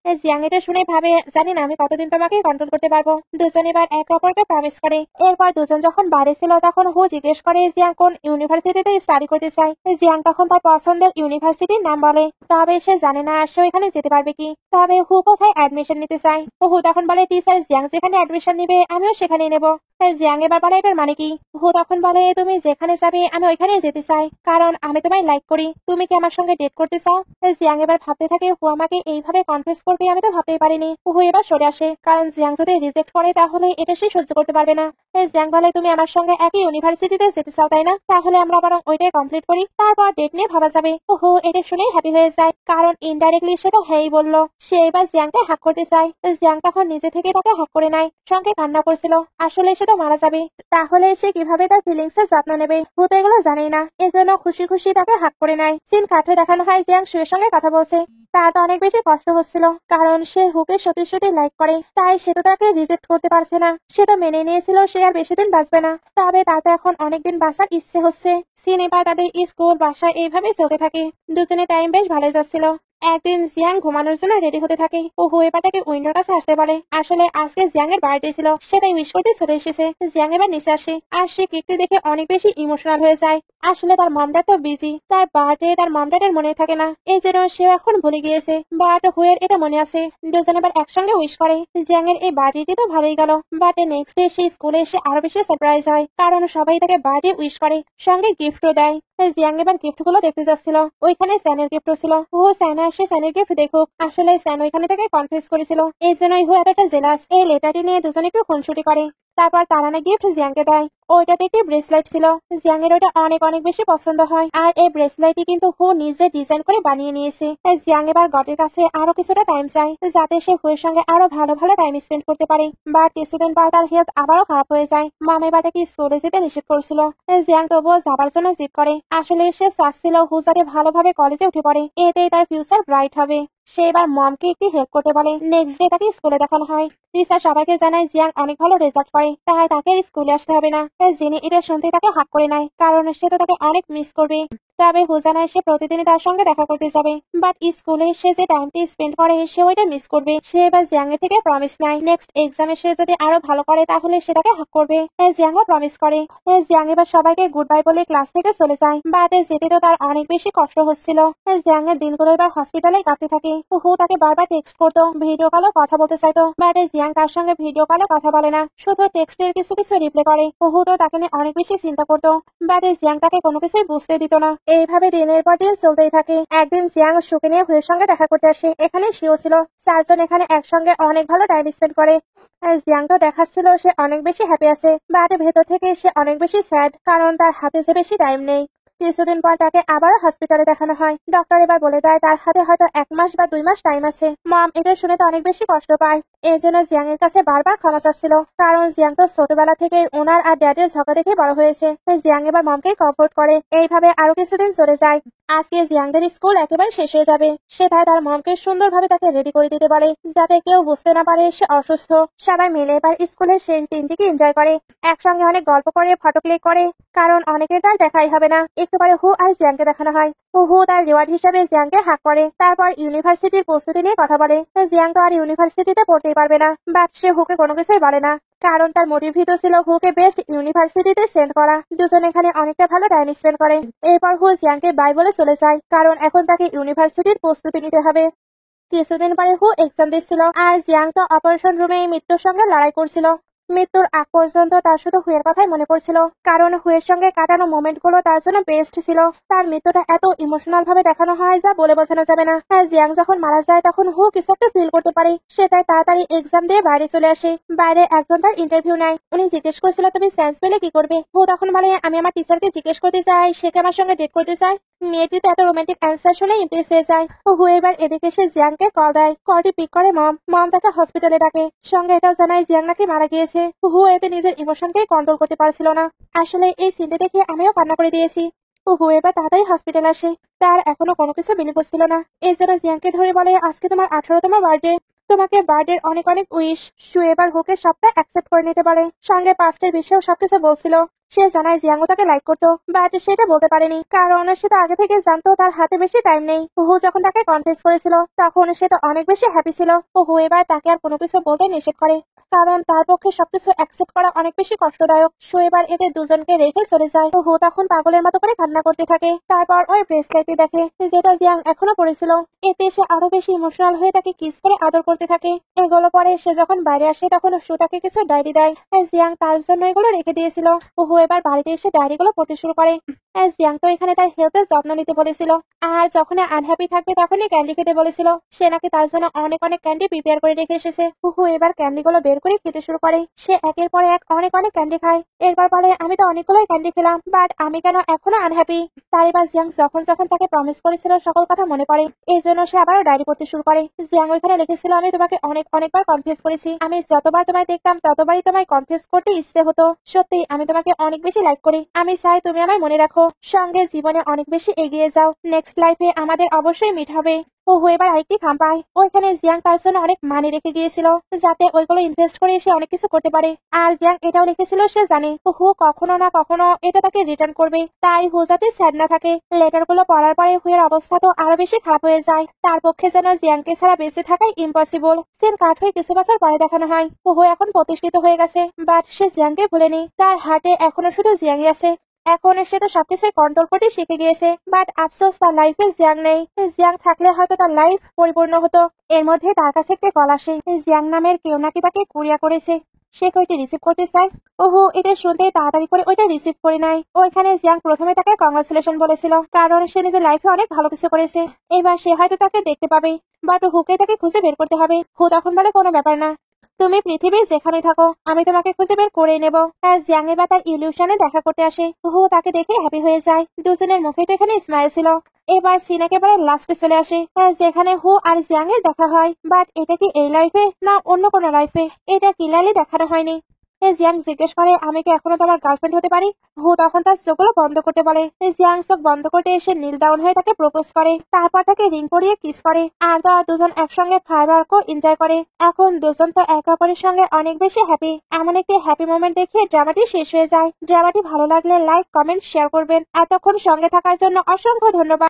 জিয়াং এটা শুনে ভাবে জানি না আমি কতদিন তোমাকে কন্ট্রোল করতে পারবো। দুজন এবার একে অপরকে প্রমিস করে। এরপর দুজন যখন বাড়ি ছিল তখন হু জিজ্ঞেস করে জিয়াং কোন ইউনিভার্সিটিতে স্টাডি করতে চায়। জিয়াং তখন তার পছন্দের ইউনিভার্সিটির নাম বলে, তবে সে জানে না সে ওইখানে যেতে পারবে কি। তবে হু কোথায় অ্যাডমিশন নিতে চায়। হু তখন বলে টিচার জিয়াং যেখানে অ্যাডমিশন নিবে আমিও সেখানেই নেবো। জিয়াং এবার বলে এটার মানে কি? হু তখন বলে তুমি যেখানে যাবে আমি ওইখানেই যেতে চাই, কারণ আমি তোমায় লাইক করি। তুমি কি আমার সঙ্গে ডেট করতে চাও? জিয়াং এবার ভাবতে থাকে হু আমাকে এইভাবে কনফিউজ করবে আমি তো ভাবতেই পারিনি। হু এবার সরে আসে, কারণ জিয়াং যদি রিজেক্ট করে তাহলে এটা সে সহ্য করতে পারবে না। জিয়াং বলে তুমি আমার সঙ্গে একই ইউনিভার্সিটিতে যেতে চাও তাই না? তাহলে আমরা বরং ওইটাই কমপ্লিট করি, তারপর ডেট নিয়ে ভাবা যাবে। হু এটা শুনেই হ্যাপি হয়ে যায়, কারণ ইনডাইরেক্টলি সে তো হ্যাঁই বললো। সে এবার জিয়াংকে হ্যাক করতে চায়। জিয়াং তখন নিজে থেকে তাকে হ্যাক করে নেয়, সঙ্গে কান্না করছিল। আসলে সে তো মারা যাবে, তাহলে সে কিভাবে তার ফিলিংস এর যত্ন নেবে? হু তো এগুলো জানেই না, এজন্য খুশি খুশি তাকে হ্যাক করে নেয়। সিন কাট হয়ে দেখানো হয় জিয়াং শুয়ের সঙ্গে কথা বলছে। তার তো অনেক বেশি কষ্ট হচ্ছিল, কারণ সে হুকে সত্যি সত্যি লাইক করে, তাই সে তো তাকে রিজেক্ট করতে পারছে না। সে তো মেনে নিয়েছিল সে আর বেশি দিন বাঁচবে না, তবে তার তো এখন অনেকদিন বাঁচার ইচ্ছে হচ্ছে। সিন এবার তাদের স্কুল বাসায় এইভাবে চলতে থাকে। দুজনের টাইম বেশ ভালো যাচ্ছিল। একদিন জিয়াং ঘুমানোর জন্য রেডি হতে থাকে। হু এবার তাকে উইন্ডোর কাছে আসতে বলে। আসলে আজকে জিয়াং এর বার্থডে ছিল, সে তাই উইশ করতে চলে এসেছে। জিয়াং এবার নিচে আসে, আর সে কেকটি দেখে অনেক বেশি ইমোশনাল হয়ে যায়। আসলে তার মমডাড তো বিজি, তার বার্থডে তার মমডাডের মনে থাকে না, এই জন্য সে এখন ভুলে গিয়েছে। বাট হুয়ের এটা মনে আছে। দুজন এবার একসঙ্গে উইশ করে। জিয়াং এর এই বার্থডেটি তো ভালোই গেল, বাট নেক্সট ডে সে স্কুলে এসে আরো বেশি সারপ্রাইজ হয়, কারণ সবাই তাকে বার্থডে উইশ করে, সঙ্গে গিফটও দেয়। জিয়াং এবার গিফট গুলো দেখতে যাচ্ছিল, ওইখানে স্যানের গিফটও ছিল। হু স্যানা এসে স্যানের গিফট দেখুক। আসলে স্যান ওইখানে থেকে কনফিউজ করেছিল, এই জন্যই হু এতটা জেলাস। এই লেটারটি নিয়ে দুজন একটু খুনসুটি করে। তারপর তারানা গিফট জিয়াংকে দেয়। ওইটাতে একটি ব্রেসলেট ছিল, জিয়াং এর ওটা অনেক অনেক বেশি পছন্দ হয়। আর এই ব্রেসলেটটি কিন্তু হু নিজে ডিজাইন করে বানিয়ে নিয়েছে। তাই জিয়াং এবার গটের কাছে আরো কিছুটা টাইম চায়, যাতে সে হুয়ের সঙ্গে আরো ভালো ভালো টাইম স্পেন্ড করতে পারে। বাট কিছুদিন পর তার হেলথ আবারও খারাপ হয়ে যায়। মাম এবার তাকে স্কুলে যেতে নিষেধ করছিল। জিয়াং তবুও যাবার জন্য জিদ করে। আসলে সে চাচ্ছিল হু যাতে ভালোভাবে কলেজে উঠে পড়ে, এতেই তার ফিউচার ব্রাইট হবে। সে এবার মমকে একটি হেল্প করতে বলে। নেক্সট ডে তাকে স্কুলে দেখানো হয়। টিচার সবাইকে জানায় জিয়াং অনেক ভালো রেজাল্ট করে, তাই তাকে স্কুলে আসতে হবে না। জিনি এটা শুনতে তাকে হাক করে নেয়, কারণ সে তো তাকে অনেক মিস করবে। তবে হু জানায় সে প্রতিদিনই তার সঙ্গে দেখা করতে যাবে, বাট স্কুলে সে যে টাইমটি স্পেন্ড করে সে ওইটা মিস করবে। সে এবার জিয়াং এর থেকে প্রমিস নেয়, নেক্সট এক্সামে সে যদি আরো ভালো করে তাহলে সে তাকে হাক করবে। জিয়াংও প্রমিস করে। জিয়াং এবার সবাইকে গুড বাই বলে ক্লাস থেকে চলে যায়, বাট যেতে তো তার অনেক বেশি কষ্ট হচ্ছিল। জিয়াং এর দিনগুলো এবার হসপিটালে কাটতে থাকে। হু তাকে বারবার টেক্সট করতো, ভিডিও কলও কথা বলতে চাইতো, বাট জিয়াং তার সঙ্গে ভিডিও কলে কথা বলে না, শুধু টেক্সটের কিছু কিছু রিপ্লাই করে। হু তো তাকে নিয়ে অনেক বেশি চিন্তা করতো, বাট জিয়াং তাকে কোনো কিছুই বুঝতে দিত না। এইভাবে দিনের পর দিন চলতেই থাকে। একদিন জিয়াং সুকে নিয়ে হুয়ের সঙ্গে দেখা করতে আসে, এখানে সেও ছিল। চারজন এখানে একসঙ্গে অনেক ভালো টাইম স্পেন্ড করে। জিয়াং তো দেখাচ্ছিল সে অনেক বেশি হ্যাপি আছে, বাট ভেতর থেকে সে অনেক বেশি স্যাড, কারণ তার হাতে যে বেশি টাইম নেই। কিছুদিন পর তাকে আবার হসপিটালে দেখানো হয়। ডক্টর এবার বলে দেয় তার হাতে হয়তো 1 মাস বা 2 মাস টাইম আছে। মম এটা শুনে তো অনেক বেশি কষ্ট পায়, এই জন্য জিয়াং এর কাছে বারবার ক্ষমা চাচ্ছিল, কারণ জিয়াং তো ছোটবেলা থেকে ওনার আর ড্যাডের ঝগড়া দেখে বড় হয়েছে। জিয়াং এবার মমকে কমফোর্ট করে। এইভাবে আরো কিছুদিন চলে যায়। আজকে জিয়াংদের স্কুল একেবারে শেষ হয়ে যাবে, সে তার মমকে সুন্দরভাবে তাকে রেডি করে দিতে বলে, যাতে কেউ বুঝতে না পারে সে অসুস্থ। সবাই মিলে এবার স্কুলের শেষ দিনটিকে এনজয় করে, একসঙ্গে অনেক গল্প করে, ফটো ক্লিক করে, কারণ অনেকের তার দেখাই হবে না। একটু পরে হু আর জিয়াংকে দেখানো হয়। হু তার রিওয়ার্ড হিসেবে জিয়াংকে হাক করে, তারপর ইউনিভার্সিটির প্রস্তুতি নিয়ে কথা বলে। জিয়াং তো আর ইউনিভার্সিটিতে পড়তেই পারবে না, বাট সে হুকে কোনো কিছুই বলে না, কারণ তার মোটিভই ছিল হুকে বেস্ট ইউনিভার্সিটিতে সেন্ড করা। দুজন এখানে অনেকটা ভালো টাইম স্পেন্ড করে। এরপর হু জিয়াংকে বাই বলে চলে যায়, কারণ এখন তাকে ইউনিভার্সিটির প্রস্তুতি নিতে হবে। কিছুদিন পরে হু এক্সাম দিচ্ছিল, আর জিয়াং তো অপারেশন রুমে মৃত্যুর সঙ্গে লড়াই করছিল। মৃত্যুর আগ পর্যন্ত তার শুধু হুয়ের কথাই মনে পড়ছিল, কারণ হুয়ের সঙ্গে কাটানো মোমেন্ট গুলো তার জন্য বেস্ট ছিল। তার মৃত্যুটা এত ইমোশনাল ভাবে দেখানো হয় যা বলে বোঝানো যাবে না। আর জিয়াং যখন মারা যায় তখন হু কিছু একটা ফিল করতে পারে, সে তাই তাড়াতাড়ি এক্সাম দিয়ে বাইরে চলে আসে। বাইরে একজন তার ইন্টারভিউ নেয়, উনি জিজ্ঞেস করছিল তুমি সায়েন্স পেলে কি করবে। হু তখন বলে আমি আমার টিচারকে জিজ্ঞেস করতে চাই সে কি আমার সঙ্গে ডেট করতে চায়। মেয়েটি তো এত রোমান্টিক অ্যান্সার শুনে ইমপ্রেস হয়ে যায়। হু এবার এদিকে সে জিয়াংকে কল দেয়, কলটি পিক করে মম তাকে হসপিটালে ডাকে, সঙ্গে এটাও জানায় জিয়াং নাকি মারা গিয়েছে। হু এতে নিজের ইমোশনকে কন্ট্রোল করতে পারছিল না। আসলে এই সিনটি দেখে আমিও কান্না করে দিয়েছি। হু এবার তাড়াতাড়ি হসপিটাল আসে। তার এখনো কোনো কিছু বিলি বুঝছিল না। এই জন্য জিয়াংকে ধরে বলে, আজকে তোমার 18তম বার্থডে, তোমাকে বার্থডের অনেক অনেক উইশ। সু এবার হুকে সবটা অ্যাকসেপ্ট করে নিতে বলে, সঙ্গে পাস্টের বিষয়েও সবকিছু বলছিল। সে জানায় জিয়াংও তাকে লাইক করতো, বাট সেটা বলতে পারেনি কারণ সে তো আগে থেকে জানতো তার হাতে বেশি টাইম নেই। হু যখন তাকে কনফেস করেছিল তখন সে তো অনেক বেশি হ্যাপি ছিল। হু এবার তাকে আর কোনো কিছু বলতে নিষেধ করে, কারণ তার পক্ষে সবকিছু অ্যাকসেপ্ট করা অনেক বেশি কষ্টদায়ক। সো এবার এদের দুজনকে রেখে চলে যায়। হু তখন পাগলের মতো করে কান্না করতে থাকে। তারপর ওই ব্রেসলেটটি দেখে যেটা জিয়াং এখনো পড়েছিল। এতে সে আরো বেশি ইমোশনাল হয়ে তাকে কিস করে আদর করতে থাকে। এগুলো পরে সে যখন বাইরে আসে তখন সু তাকে কিছু ডায়েরি দেয়। জিয়াং তার জন্য এগুলো রেখে দিয়েছিল। হু এবার বাড়িতে এসে ডায়েরিগুলো পড়তে শুরু করে। জিয়াং তো এখানে তার হেলথের যত্ন নিতে বলেছিল, আর যখন আনহ্যাপি থাকবে তখনই ক্যান্ডি খেতে বলেছিল। সে নাকি তার জন্য অনেক অনেক ক্যান্ডি প্রিপেয়ার করে রেখে এসেছে। হু এবার ক্যান্ডি গুলো বের করে খেতে শুরু করে। সে একের পর এক অনেক অনেক ক্যান্ডি খায়। এরপর বলে, আমি তো অনেকগুলোই ক্যান্ডি খেলাম, বাট আমি কেন এখনো আনহ্যাপি। তার এবার জিয়াং যখন যখন তাকে প্রমিস করেছিল সকল কথা মনে পড়ে। এই জন্য সে আবারও ডায়েরি পড়তে শুরু করে। জিয়াং ওইখানে লিখেছিল, আমি তোমাকে অনেক অনেকবার কনফিউজ করেছি। আমি যতবার তোমায় দেখতাম ততবারই তোমায় কনফিউজ করতে ইচ্ছে হতো। সত্যি আমি তোমাকে অনেক বেশি লাইক করি। আমি চাই তুমি আমায় মনে রাখো, সঙ্গে জীবনে অনেক বেশি এগিয়ে যাও। নেক্সট লাইফে আমাদের অবশ্যই মিট হবে। হু এবার আরেকটি খাম পায়। ওইখানে জিয়াং তার জন্য অনেক মানি রেখে গিয়েছিল, যাতে ওইগুলো ইনভেস্ট করে সে অনেক কিছু করতে পারে। আর জিয়াং এটাও লিখেছিল সে জানে হু কখনো না কখনো এটা তাকে রিটার্ন করবে, তাই হু যাতে স্যাড না থাকে। লেটার গুলো পড়ার পরে হুয়ের অবস্থা তো আরো বেশি খারাপ হয়ে যায়। তার পক্ষে যেন জিয়াংকে ছাড়া বেঁচে থাকাই ইম্পসিবল। সিন কাট হয়ে কিছু বছর পরে দেখানো হয় হু এখন প্রতিষ্ঠিত হয়ে গেছে, বাট সে জিয়াংকে ভুলেনি। তার হার্টে এখনো শুধু জিয়াংই আছে। এখন সে তো সবকিছু কন্ট্রোল করতে শিখে গিয়েছে, বাট আফসোস তার লাইফে জিয়াং নেই। জিয়াং থাকলে হয়তো তার লাইফ পরিপূর্ণ হতো। এর মধ্যে তার কাছে একটা কল আসে, জিয়াং নামের কেউ নাকি তাকে কুরিয়া করেছে। সে কইটি রিসিভ করতে চায়। ওহো এটা শুনতে তাড়াতাড়ি করে ওইটা রিসিভ করে নেয়। ওইখানে জিয়াং প্রথমে তাকে কংগ্রাচুলেশন বলেছিল, কারণ সে নিজের লাইফে অনেক ভালো কিছু করেছে। এবার সে হয়তো তাকে দেখতে পাবে, বাট হুকে তাকে খুঁজে বের করতে হবে। হু তখন বলে, কোনো ব্যাপার না, তুমি পৃথিবীর যেখানে থাকো আমি তোমাকে খুঁজে বের করে নেব। জিয়াং এবার তার ইলিউশনে দেখা করতে আসে। হু তাকে দেখে হ্যাপি হয়ে যায়। দুজনের মুখে তো এখানে স্মাইল ছিল। এবার সিন একেবারে লাস্টে চলে আসে, যেখানে হু আর জিয়াং এর দেখা হয়। বাট এটা কি এই লাইফে না অন্য কোনো লাইফে, এটা ক্লিয়ারলি দেখানো হয়নি। জিয়াং জিজ্ঞেস করে, আমি কি এখনো তোমার গার্লফ্রেন্ড হতে পারি? হু তখন তার চোখগুলো বন্ধ করতে বলে। জিয়াং চোখ বন্ধ করতে এসে নীল ডাউন হয়ে তাকে প্রপোজ করে। তারপর তাকে রিং পরিয়ে কিস করে। আর তারা দুজন একসঙ্গে ফায়ারওয়ার্কও এনজয় করে। এখন দুজন তো একে অপরের সঙ্গে অনেক বেশি হ্যাপি। এমন একটি হ্যাপি মোমেন্ট দেখে ড্রামাটি শেষ হয়ে যায়। ড্রামাটি ভালো লাগলে লাইক, কমেন্ট, শেয়ার করবেন। এতক্ষণ সঙ্গে থাকার জন্য অসংখ্য ধন্যবাদ।